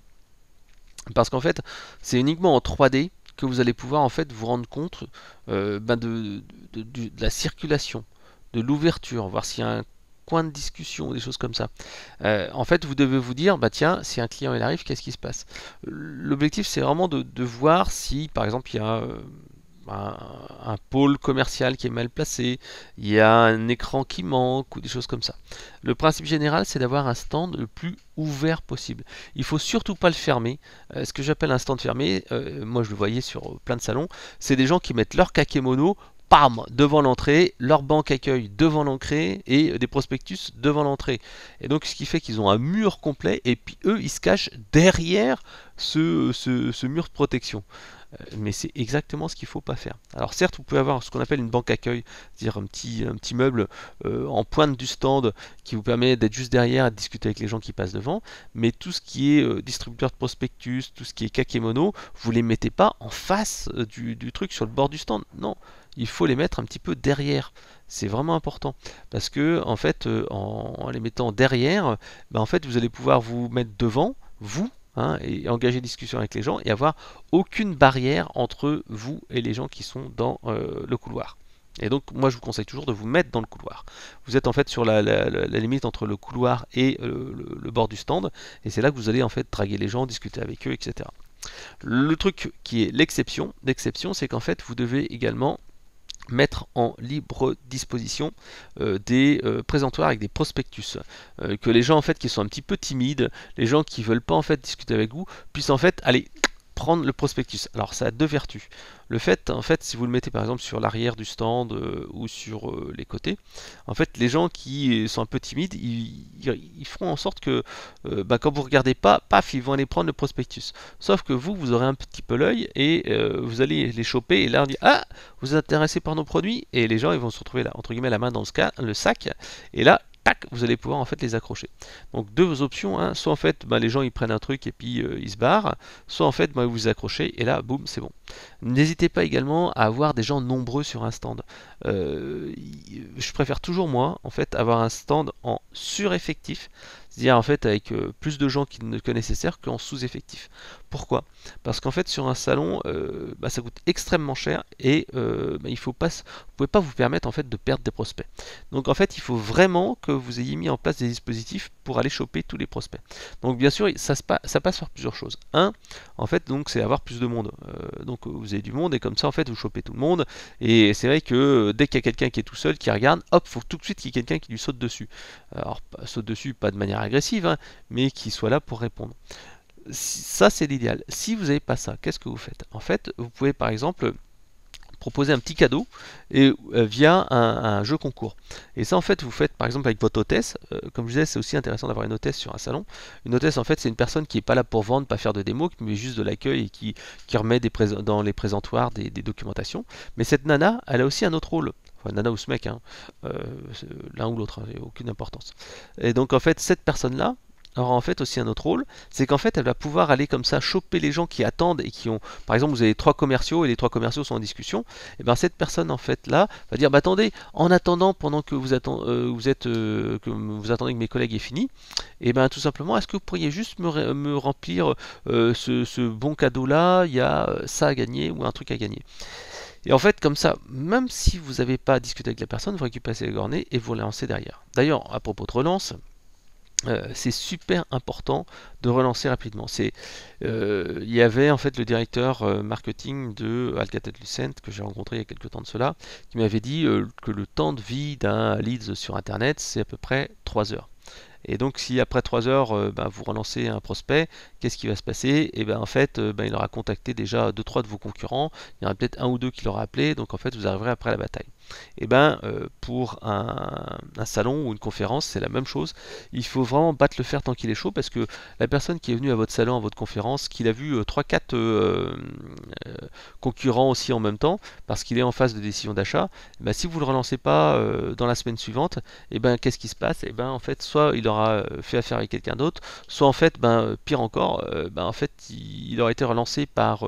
Parce qu'en fait, c'est uniquement en 3D que vous allez pouvoir en fait vous rendre compte de la circulation, de l'ouverture, voir s'il y a un coin de discussion, des choses comme ça. En fait, vous devez vous dire, bah tiens, si un client il arrive, qu'est-ce qui se passe? L'objectif, c'est vraiment de voir si, par exemple, il y a un pôle commercial qui est mal placé, il y a un écran qui manque ou des choses comme ça. Le principe général, c'est d'avoir un stand le plus ouvert possible. Il faut surtout pas le fermer. Ce que j'appelle un stand fermé, moi je le voyais sur plein de salons, c'est des gens qui mettent leur kakémono pam, devant l'entrée, leur banque accueil devant l'entrée et des prospectus devant l'entrée. Et donc ce qui fait qu'ils ont un mur complet et puis eux ils se cachent derrière ce mur de protection. Mais c'est exactement ce qu'il ne faut pas faire. Alors certes, vous pouvez avoir ce qu'on appelle une banque accueil, c'est-à-dire un petit meuble en pointe du stand qui vous permet d'être juste derrière et de discuter avec les gens qui passent devant, mais tout ce qui est distributeur de prospectus, tout ce qui est kakémono, vous ne les mettez pas en face du truc sur le bord du stand. Non, il faut les mettre un petit peu derrière. C'est vraiment important parce que en fait, en les mettant derrière, en fait, vous allez pouvoir vous mettre devant, vous, et engager discussion avec les gens et avoir aucune barrière entre vous et les gens qui sont dans le couloir. Et donc moi je vous conseille toujours de vous mettre dans le couloir. Vous êtes en fait sur la limite entre le couloir et le bord du stand et c'est là que vous allez en fait draguer les gens, discuter avec eux, etc. Le truc qui est l'exception, c'est qu'en fait vous devez également mettre en libre disposition des présentoirs avec des prospectus, que les gens en fait qui sont un petit peu timides, les gens qui veulent pas en fait discuter avec vous, puissent en fait aller prendre le prospectus. Alors ça a deux vertus. Le fait, en fait, si vous le mettez par exemple sur l'arrière du stand ou sur les côtés, en fait, les gens qui sont un peu timides, ils feront en sorte que quand vous regardez pas, paf, ils vont aller prendre le prospectus. Sauf que vous aurez un petit peu l'œil et vous allez les choper et là on dit ah, vous êtes intéressé par nos produits et les gens ils vont se retrouver là entre guillemets la main dans le sac et là tac, vous allez pouvoir en fait les accrocher. Donc deux options, hein, soit en fait les gens ils prennent un truc et puis ils se barrent, soit en fait vous les accrochez et là boum c'est bon. N'hésitez pas également à avoir des gens nombreux sur un stand. Je préfère toujours moi en fait avoir un stand en sureffectif, c'est-à-dire en fait avec plus de gens que nécessaire qu'en sous-effectif. Pourquoi? Parce qu'en fait sur un salon ça coûte extrêmement cher et il faut pas, vous pouvez pas vous permettre en fait de perdre des prospects. Donc en fait il faut vraiment que vous ayez mis en place des dispositifs pour aller choper tous les prospects. Donc bien sûr ça passe par plusieurs choses. Un, en fait donc c'est avoir plus de monde. Donc vous avez du monde et comme ça en fait vous chopez tout le monde. Et c'est vrai que dès qu'il y a quelqu'un qui est tout seul, qui regarde, hop, faut tout de suite qu'il y ait quelqu'un qui lui saute dessus. Alors saute dessus pas de manière agressive, hein, mais qui soit là pour répondre. Ça c'est l'idéal. Si vous n'avez pas ça, qu'est-ce que vous faites? En fait, vous pouvez par exemple proposer un petit cadeau et via un jeu concours. Et ça en fait vous faites par exemple avec votre hôtesse. Comme je disais, c'est aussi intéressant d'avoir une hôtesse sur un salon. Une hôtesse en fait c'est une personne qui n'est pas là pour vendre, pas faire de démo, mais juste de l'accueil et qui remet dans les présentoirs des documentations. Mais cette nana, elle a aussi un autre rôle. Enfin, nana ou ce mec, hein. L'un ou l'autre, il n'y a aucune importance. Et donc en fait cette personne là aura en fait aussi un autre rôle, c'est qu'en fait elle va pouvoir aller comme ça choper les gens qui attendent et qui ont, par exemple vous avez 3 commerciaux et les 3 commerciaux sont en discussion, et bien cette personne en fait là va dire bah attendez, en attendant pendant que vous attendez que mes collègues aient fini, et bien tout simplement est-ce que vous pourriez juste me remplir ce bon cadeau là, il y a ça à gagner ou un truc à gagner. Et en fait, comme ça, même si vous n'avez pas discuté avec la personne, vous récupérez les coordonnées et vous les lancez derrière. D'ailleurs, à propos de relance, c'est super important de relancer rapidement. Il y avait en fait le directeur marketing de Alcatel-Lucent que j'ai rencontré il y a quelques temps de cela, qui m'avait dit que le temps de vie d'un lead sur Internet, c'est à peu près 3 heures. Et donc si après 3 heures vous relancez un prospect, qu'est-ce qui va se passer? Et en fait il aura contacté déjà 2-3 de vos concurrents, il y en a peut-être un ou deux qui l'aura appelé, donc en fait vous arriverez après la bataille. Et pour un salon ou une conférence, c'est la même chose. Il faut vraiment battre le fer tant qu'il est chaud parce que la personne qui est venue à votre salon, à votre conférence, qu'il a vu 3-4 concurrents aussi en même temps, parce qu'il est en phase de décision d'achat, si vous ne le relancez pas dans la semaine suivante, qu'est-ce qui se passe? En fait, soit il aura fait affaire avec quelqu'un d'autre, soit en fait, pire encore, en fait, il aura été relancé par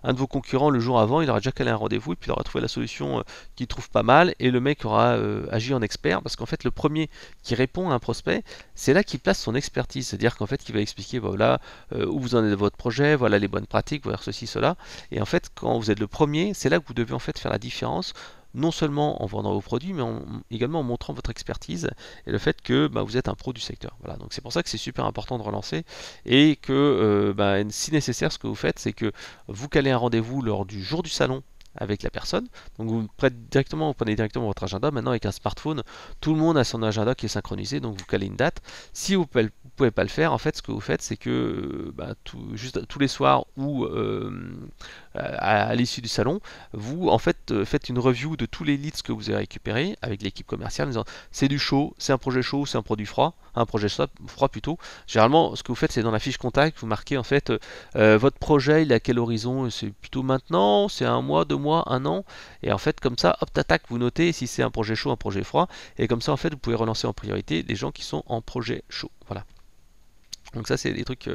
un de vos concurrents le jour avant, il aura déjà calé un rendez-vous et puis il aura trouvé la solution qu'il trouve pas mal et le mec aura agi en expert parce qu'en fait le premier qui répond à un prospect, c'est là qu'il place son expertise, c'est-à-dire qu'en fait il va expliquer voilà où vous en êtes de votre projet, voilà les bonnes pratiques, voilà ceci, cela, et en fait quand vous êtes le premier, c'est là que vous devez en fait faire la différence, non seulement en vendant vos produits, mais également en montrant votre expertise et le fait que vous êtes un pro du secteur. Voilà, donc c'est pour ça que c'est super important de relancer et que si nécessaire, ce que vous faites, c'est que vous calez un rendez-vous lors du jour du salon avec la personne. Donc vous prenez directement votre agenda. Maintenant avec un smartphone, tout le monde a son agenda qui est synchronisé, donc vous calez une date. Si vous ne pouvez pas le faire, en fait ce que vous faites c'est que juste tous les soirs ou à l'issue du salon, vous en fait faites une review de tous les leads que vous avez récupérés avec l'équipe commerciale en disant c'est du chaud, c'est un projet chaud, c'est un produit froid, un projet froid plutôt. Généralement ce que vous faites c'est dans la fiche contact, vous marquez en fait votre projet il est à quel horizon, c'est plutôt maintenant, c'est un mois, 2 mois, un an, et en fait comme ça hop tac vous notez si c'est un projet chaud, un projet froid, et comme ça en fait vous pouvez relancer en priorité les gens qui sont en projet chaud. Voilà. Donc ça c'est des trucs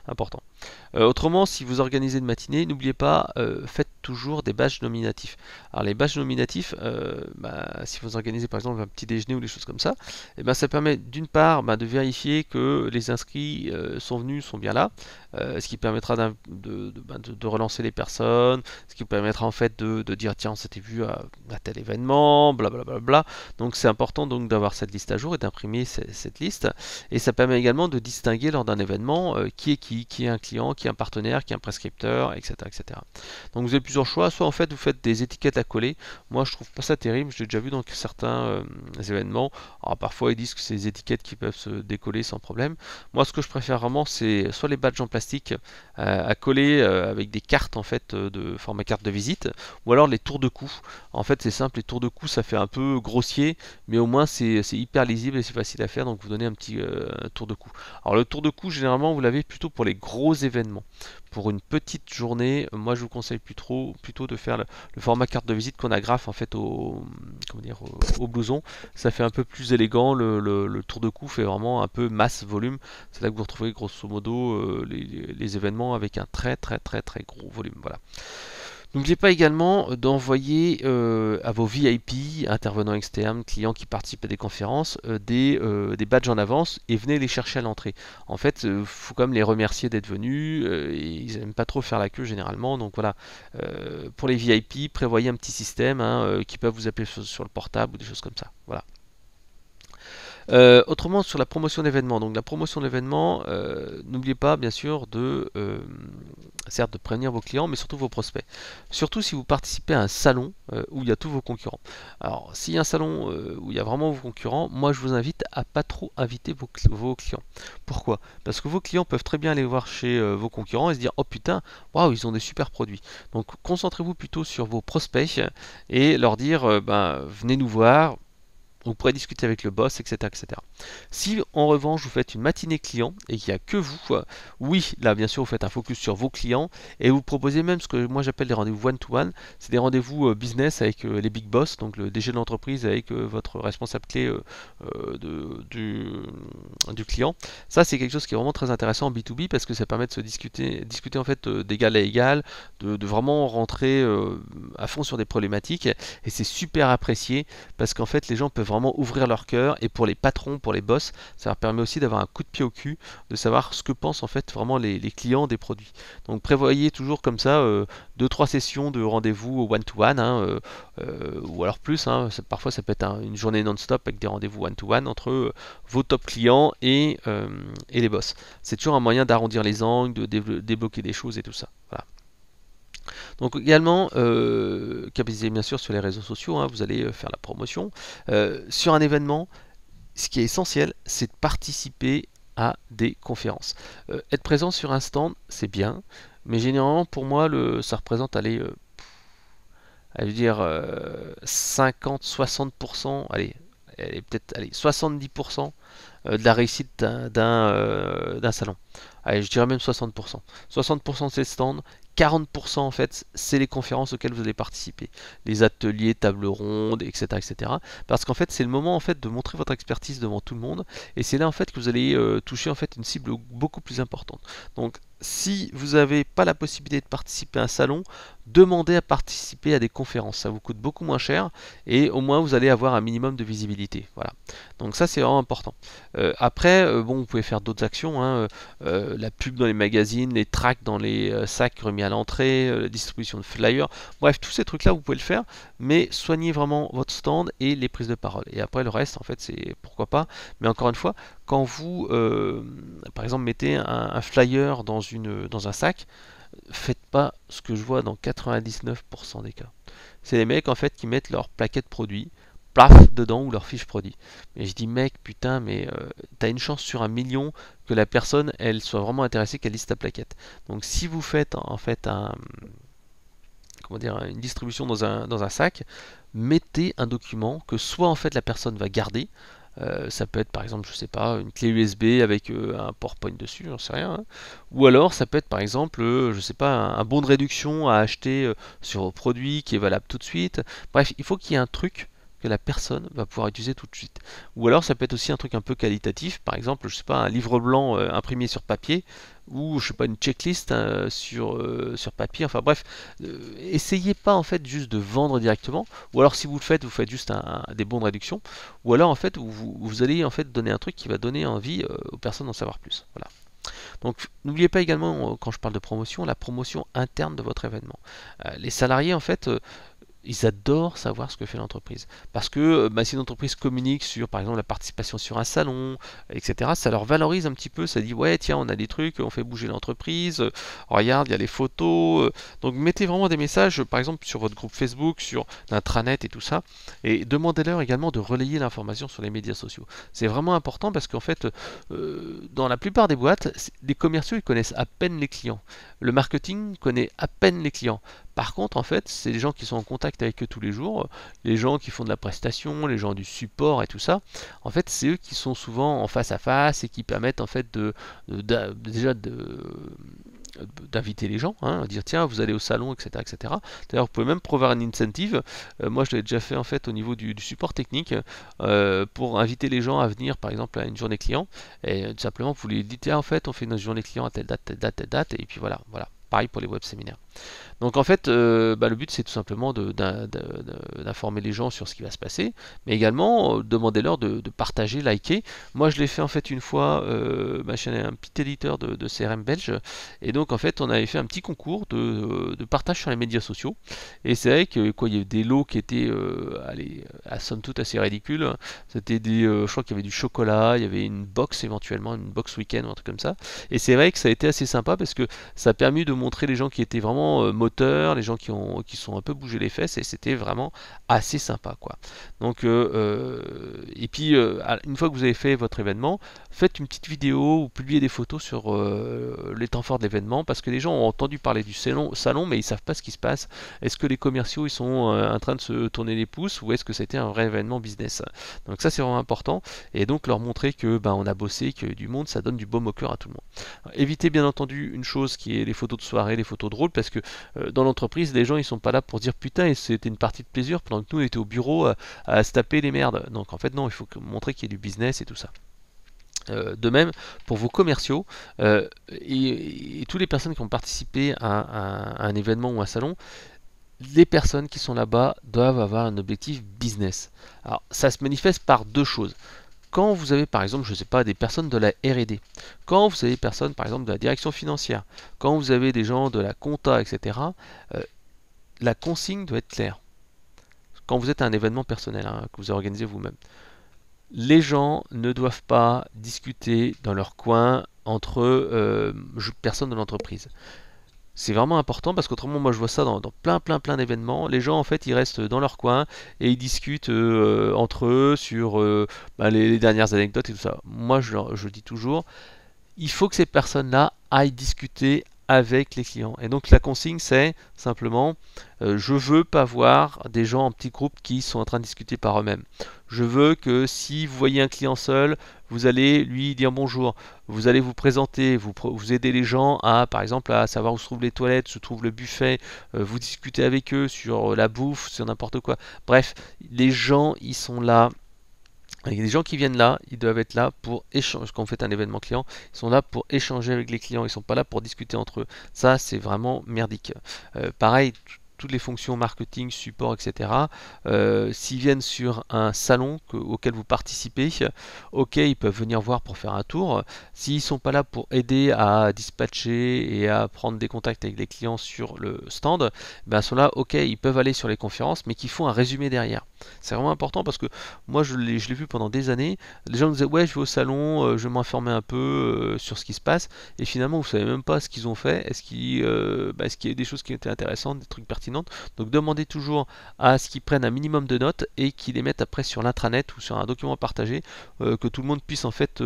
importants. Autrement, si vous organisez une matinée, n'oubliez pas, faites toujours des badges nominatifs. Alors les badges nominatifs, si vous organisez par exemple un petit déjeuner ou des choses comme ça, ça permet d'une part de vérifier que les inscrits sont venus, sont bien là, ce qui permettra de relancer les personnes, ce qui permettra en fait de dire tiens on s'était vu à tel événement, blablabla. Bla bla bla. Donc c'est important donc d'avoir cette liste à jour et d'imprimer cette liste, et ça permet également de distinguer lors d'un événement qui est un client, qui est un partenaire, qui est un prescripteur, etc., etc. Donc vous avez plusieurs choix, soit en fait vous faites des étiquettes à coller. Moi je trouve pas ça terrible, je l'ai déjà vu dans certains événements. Alors parfois ils disent que c'est des étiquettes qui peuvent se décoller sans problème. Moi ce que je préfère vraiment c'est soit les badges en plastique à coller avec des cartes en fait de format carte de visite, ou alors les tours de cou. En fait c'est simple, les tours de cou ça fait un peu grossier, mais au moins c'est hyper lisible et c'est facile à faire, donc vous donnez un petit tour de cou. Alors le tour de cou généralement vous l'avez plutôt pour les gros événements. pour une petite journée, moi je vous conseille plutôt de faire le format carte de visite qu'on agrafe en fait comment dire, au blouson. Ça fait un peu plus élégant, le tour de cou fait vraiment un peu masse volume. C'est là que vous retrouvez grosso modo les événements avec un très gros volume. Voilà. N'oubliez pas également d'envoyer à vos VIP, intervenants externes, clients qui participent à des conférences, des badges en avance et venez les chercher à l'entrée. En fait, il faut quand même les remercier d'être venus. Et ils n'aiment pas trop faire la queue généralement. Donc voilà, pour les VIP, prévoyez un petit système qui peut vous appeler sur le portable ou des choses comme ça. Voilà. Autrement, sur la promotion d'événements. Donc la promotion d'événements, n'oubliez pas bien sûr certes de prévenir vos clients, mais surtout vos prospects. Surtout si vous participez à un salon où il y a tous vos concurrents. Alors s'il y a un salon où il y a vraiment vos concurrents, moi je vous invite à pas trop inviter vos clients. Pourquoi? Parce que vos clients peuvent très bien aller voir chez vos concurrents et se dire oh putain, waouh, ils ont des super produits. Donc concentrez-vous plutôt sur vos prospects et leur dire venez nous voir. Vous pourrez discuter avec le boss, etc., etc. Si en revanche vous faites une matinée client et qu'il n'y a que vous, oui, là bien sûr vous faites un focus sur vos clients et vous proposez même ce que moi j'appelle des rendez-vous one-to-one. C'est des rendez-vous business avec les big boss, donc le DG de l'entreprise avec votre responsable clé du client. Ça c'est quelque chose qui est vraiment très intéressant en B2B parce que ça permet de se discuter en fait d'égal à égal, de vraiment rentrer à fond sur des problématiques et c'est super apprécié parce qu'en fait les gens peuvent vraiment ouvrir leur cœur et pour les patrons, pour les boss, ça leur permet aussi d'avoir un coup de pied au cul, de savoir ce que pensent en fait vraiment les clients des produits. Donc prévoyez toujours comme ça 2-3 sessions de rendez-vous one-to-one ou alors plus, parfois ça peut être une journée non-stop avec des rendez-vous one-to-one entre vos top clients et les boss. C'est toujours un moyen d'arrondir les angles, de débloquer des choses et tout ça. Voilà. Donc également, capitalisez bien sûr sur les réseaux sociaux, vous allez faire la promotion. Sur un événement, ce qui est essentiel, c'est de participer à des conférences. Être présent sur un stand, c'est bien, mais généralement pour moi, ça représente, je veux dire 50-60%, allez, peut-être 70% de la réussite d'un salon. Allez, je dirais même 60%. 60% c'est le stand, 40% en fait c'est les conférences auxquelles vous allez participer, les ateliers, tables rondes, etc., etc. Parce qu'en fait c'est le moment en fait de montrer votre expertise devant tout le monde et c'est là en fait que vous allez toucher en fait une cible beaucoup plus importante. Donc si vous n'avez pas la possibilité de participer à un salon, demandez à participer à des conférences. Ça vous coûte beaucoup moins cher et au moins vous allez avoir un minimum de visibilité. Voilà. Donc ça c'est vraiment important. Après, bon, vous pouvez faire d'autres actions, la pub dans les magazines, les tracts dans les sacs remis à l'entrée, la distribution de flyers. Bref, tous ces trucs-là vous pouvez le faire, mais soignez vraiment votre stand et les prises de parole. Et après le reste, en fait, c'est pourquoi pas. Mais encore une fois, quand vous, par exemple, mettez un flyer dans un sac, faites pas ce que je vois dans 99% des cas. C'est les mecs en fait qui mettent leur plaquette produit, plaf dedans ou leur fiche produit. Mais je dis mec, putain, mais t'as une chance sur 1 million que la personne elle soit vraiment intéressée qu'elle lise ta plaquette. Donc si vous faites en fait comment dire, une distribution dans un sac, mettez un document que soit en fait la personne va garder. Ça peut être par exemple, je sais pas, une clé USB avec un PowerPoint dessus, j'en sais rien. Ou alors ça peut être par exemple, je sais pas, un bon de réduction à acheter sur vos produits qui est valable tout de suite. Bref, il faut qu'il y ait un truc que la personne va pouvoir utiliser tout de suite. Ou alors ça peut être aussi un truc un peu qualitatif, par exemple, je sais pas, un livre blanc imprimé sur papier, ou je sais pas, une checklist sur papier, enfin bref, essayez pas en fait juste de vendre directement, ou alors si vous le faites, vous faites juste des bons de réduction, ou alors en fait vous allez en fait donner un truc qui va donner envie aux personnes d'en savoir plus. Voilà. Donc n'oubliez pas également, quand je parle de promotion, la promotion interne de votre événement. Les salariés en fait ils adorent savoir ce que fait l'entreprise. Parce que si l'entreprise communique sur, par exemple, la participation sur un salon, etc., ça leur valorise un petit peu. Ça dit, ouais, tiens, on a des trucs, on fait bouger l'entreprise, regarde, il y a les photos. Donc, mettez vraiment des messages, par exemple, sur votre groupe Facebook, sur l'intranet et tout ça. Et demandez-leur également de relayer l'information sur les médias sociaux. C'est vraiment important parce qu'en fait, dans la plupart des boîtes, les commerciaux, ils connaissent à peine les clients. Le marketing connaît à peine les clients. Par contre, en fait, c'est les gens qui sont en contact avec eux tous les jours, les gens qui font de la prestation, les gens du support et tout ça. En fait, c'est eux qui sont souvent en face à face et qui permettent en fait déjà d'inviter les gens, hein, dire tiens vous allez au salon, etc. etc. D'ailleurs vous pouvez même prévoir une incentive, moi je l'ai déjà fait en fait au niveau du support technique, pour inviter les gens à venir par exemple à une journée client, et tout simplement vous lui dites tiens en fait on fait une journée client à telle date, telle date, telle date, et puis voilà, voilà. Pareil pour les web séminaires. Donc en fait, le but c'est tout simplement d'informer les gens sur ce qui va se passer, mais également demander-leur de partager, liker. Moi je l'ai fait en fait une fois, chez un petit éditeur de CRM belge, et donc en fait on avait fait un petit concours de partage sur les médias sociaux, et c'est vrai que quoi, il y avait des lots qui étaient, allez, à somme toute assez ridicules. C'était je crois qu'il y avait du chocolat, il y avait une box éventuellement, une box week-end ou un truc comme ça, et c'est vrai que ça a été assez sympa parce que ça a permis de montrer les gens qui étaient vraiment moteurs, les gens qui sont un peu bougé les fesses, et c'était vraiment assez sympa quoi. Donc et puis une fois que vous avez fait votre événement, faites une petite vidéo ou publiez des photos sur les temps forts de l'événement, parce que les gens ont entendu parler du salon mais ils savent pas ce qui se passe. Est-ce que les commerciaux ils sont en train de se tourner les pouces, ou est-ce que c'était un vrai événement business? Donc ça c'est vraiment important, et donc leur montrer que on a bossé, que du monde, ça donne du baume au cœur à tout le monde. Alors, évitez bien entendu une chose qui est les photos de soirée, les photos drôles, parce que dans l'entreprise, les gens ils sont pas là pour dire putain et c'était une partie de plaisir pendant que nous on était au bureau à se taper les merdes. Donc en fait non, il faut montrer qu'il y a du business et tout ça. De même, pour vos commerciaux et toutes les personnes qui ont participé à un événement ou un salon, les personnes qui sont là-bas doivent avoir un objectif business. Alors ça se manifeste par deux choses. Quand vous avez par exemple, je ne sais pas, des personnes de la R&D, quand vous avez des personnes par exemple de la direction financière, quand vous avez des gens de la compta, etc., la consigne doit être claire. Quand vous êtes à un événement personnel, hein, que vous organisez vous-même, les gens ne doivent pas discuter dans leur coin entre personnes de l'entreprise. C'est vraiment important parce qu'autrement, moi je vois ça dans plein d'événements. Les gens en fait ils restent dans leur coin et ils discutent entre eux sur les dernières anecdotes et tout ça. Moi je dis toujours, il faut que ces personnes-là aillent discuter avec les clients. Et donc la consigne c'est simplement, je veux pas voir des gens en petits groupes qui sont en train de discuter par eux-mêmes. Je veux que si vous voyez un client seul, vous allez lui dire bonjour, vous allez vous présenter, vous aider les gens à, par exemple, à savoir où se trouvent les toilettes, où se trouve le buffet, vous discutez avec eux sur la bouffe, sur n'importe quoi. Bref, les gens, ils sont là. Il y a des gens qui viennent là, ils doivent être là pour échanger. Quand vous faites un événement client, ils sont là pour échanger avec les clients, ils sont pas là pour discuter entre eux. Ça, c'est vraiment merdique. Pareil, toutes les fonctions marketing, support, etc. S'ils viennent sur un salon auquel vous participez, ok, ils peuvent venir voir pour faire un tour. S'ils sont pas là pour aider à dispatcher et à prendre des contacts avec les clients sur le stand, ben à ce moment-là, ok, ils peuvent aller sur les conférences, mais qu'ils font un résumé derrière. C'est vraiment important parce que moi je l'ai vu pendant des années. Les gens me disaient ouais je vais au salon, je vais m'informer un peu sur ce qui se passe, et finalement vous savez même pas ce qu'ils ont fait. Est-ce qu'il y a des choses qui étaient intéressantes, des trucs pertinents? Donc demandez toujours à ce qu'ils prennent un minimum de notes et qu'ils les mettent après sur l'intranet ou sur un document partagé, que tout le monde puisse en fait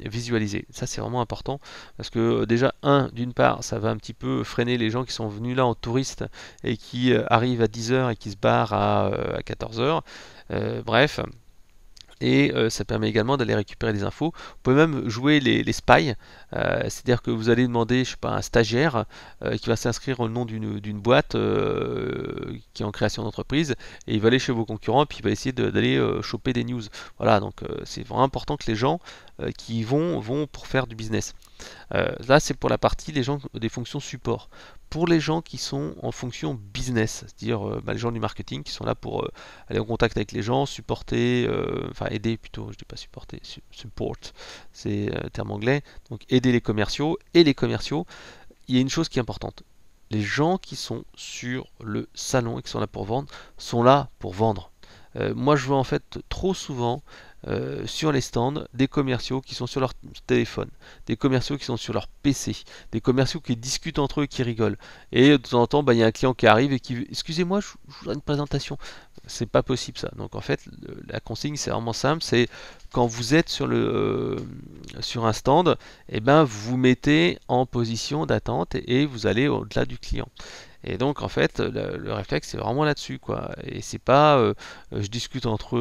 visualiser. Ça c'est vraiment important parce que déjà d'une part ça va un petit peu freiner les gens qui sont venus là en touriste et qui arrivent à 10h et qui se barrent à 14h. Bref. Et ça permet également d'aller récupérer des infos. Vous pouvez même jouer les spies, c'est-à-dire que vous allez demander, je sais pas, un stagiaire qui va s'inscrire au nom d'une boîte qui est en création d'entreprise, et il va aller chez vos concurrents et puis il va essayer d'aller choper des news. Voilà, donc c'est vraiment important que les gens qui vont pour faire du business. Là, c'est pour la partie les gens des fonctions support. Pour les gens qui sont en fonction business, c'est-à-dire les gens du marketing qui sont là pour aller en contact avec les gens, supporter, enfin aider plutôt, je dis pas supporter, support, c'est terme anglais, donc aider les commerciaux. Et les commerciaux, il y a une chose qui est importante. Les gens qui sont sur le salon et qui sont là pour vendre, sont là pour vendre. Moi, je vois en fait trop souvent sur les stands des commerciaux qui sont sur leur téléphone, des commerciaux qui sont sur leur PC, des commerciaux qui discutent entre eux, qui rigolent. Et de temps en temps, il y a un client qui arrive et qui, excusez-moi, je voudrais une présentation. C'est pas possible ça. Donc en fait, la consigne c'est vraiment simple, c'est quand vous êtes sur un stand, et ben vous vous mettez en position d'attente et vous allez au-delà du client. Et donc en fait le réflexe c'est vraiment là-dessus quoi. Et c'est pas je discute entre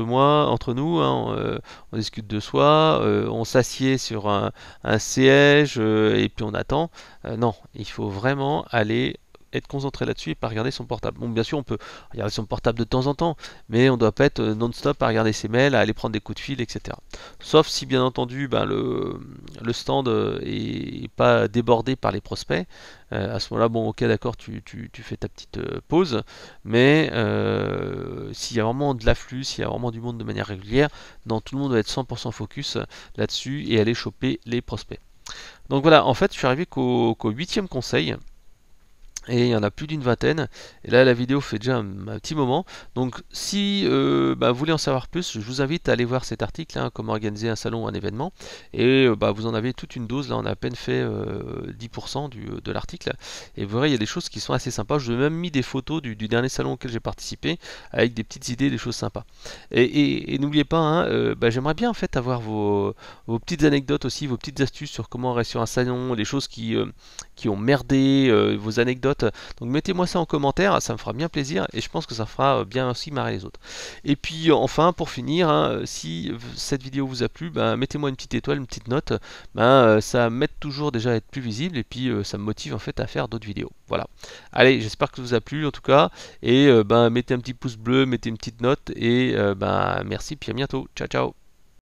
nous, hein, on discute de soi, on s'assied sur un siège et puis on attend. Non, il faut vraiment aller être concentré là-dessus et pas regarder son portable. Bon, bien sûr, on peut regarder son portable de temps en temps, mais on doit pas être non-stop à regarder ses mails, à aller prendre des coups de fil, etc. Sauf si, bien entendu, ben, le stand est pas débordé par les prospects. À ce moment-là, bon, ok, d'accord, tu fais ta petite pause, mais s'il y a vraiment de l'afflux, s'il y a vraiment du monde de manière régulière, non, tout le monde doit être 100% focus là-dessus et aller choper les prospects. Donc voilà, en fait, je suis arrivé qu'au 8e conseil. Et il y en a plus d'une vingtaine. Et là, la vidéo fait déjà un petit moment. Donc, si bah, vous voulez en savoir plus, je vous invite à aller voir cet article, hein, comment organiser un salon ou un événement. Et bah, vous en avez toute une dose. Là, on a à peine fait 10% de l'article. Et vous verrez, il y a des choses qui sont assez sympas. Je vous ai même mis des photos du dernier salon auquel j'ai participé, avec des petites idées, des choses sympas. Et n'oubliez pas, hein, bah, j'aimerais bien en fait avoir vos petites anecdotes aussi, vos petites astuces sur comment réussir un salon, les choses qui ont merdé, vos anecdotes. Donc mettez-moi ça en commentaire, ça me fera bien plaisir et je pense que ça fera bien aussi marrer les autres. Et puis enfin, pour finir, hein, si cette vidéo vous a plu, ben, mettez-moi une petite étoile, une petite note. Ben, ça m'aide toujours déjà à être plus visible et puis ça me motive en fait à faire d'autres vidéos. Voilà. Allez, j'espère que ça vous a plu en tout cas. Et ben, mettez un petit pouce bleu, mettez une petite note et ben, merci, puis à bientôt. Ciao, ciao.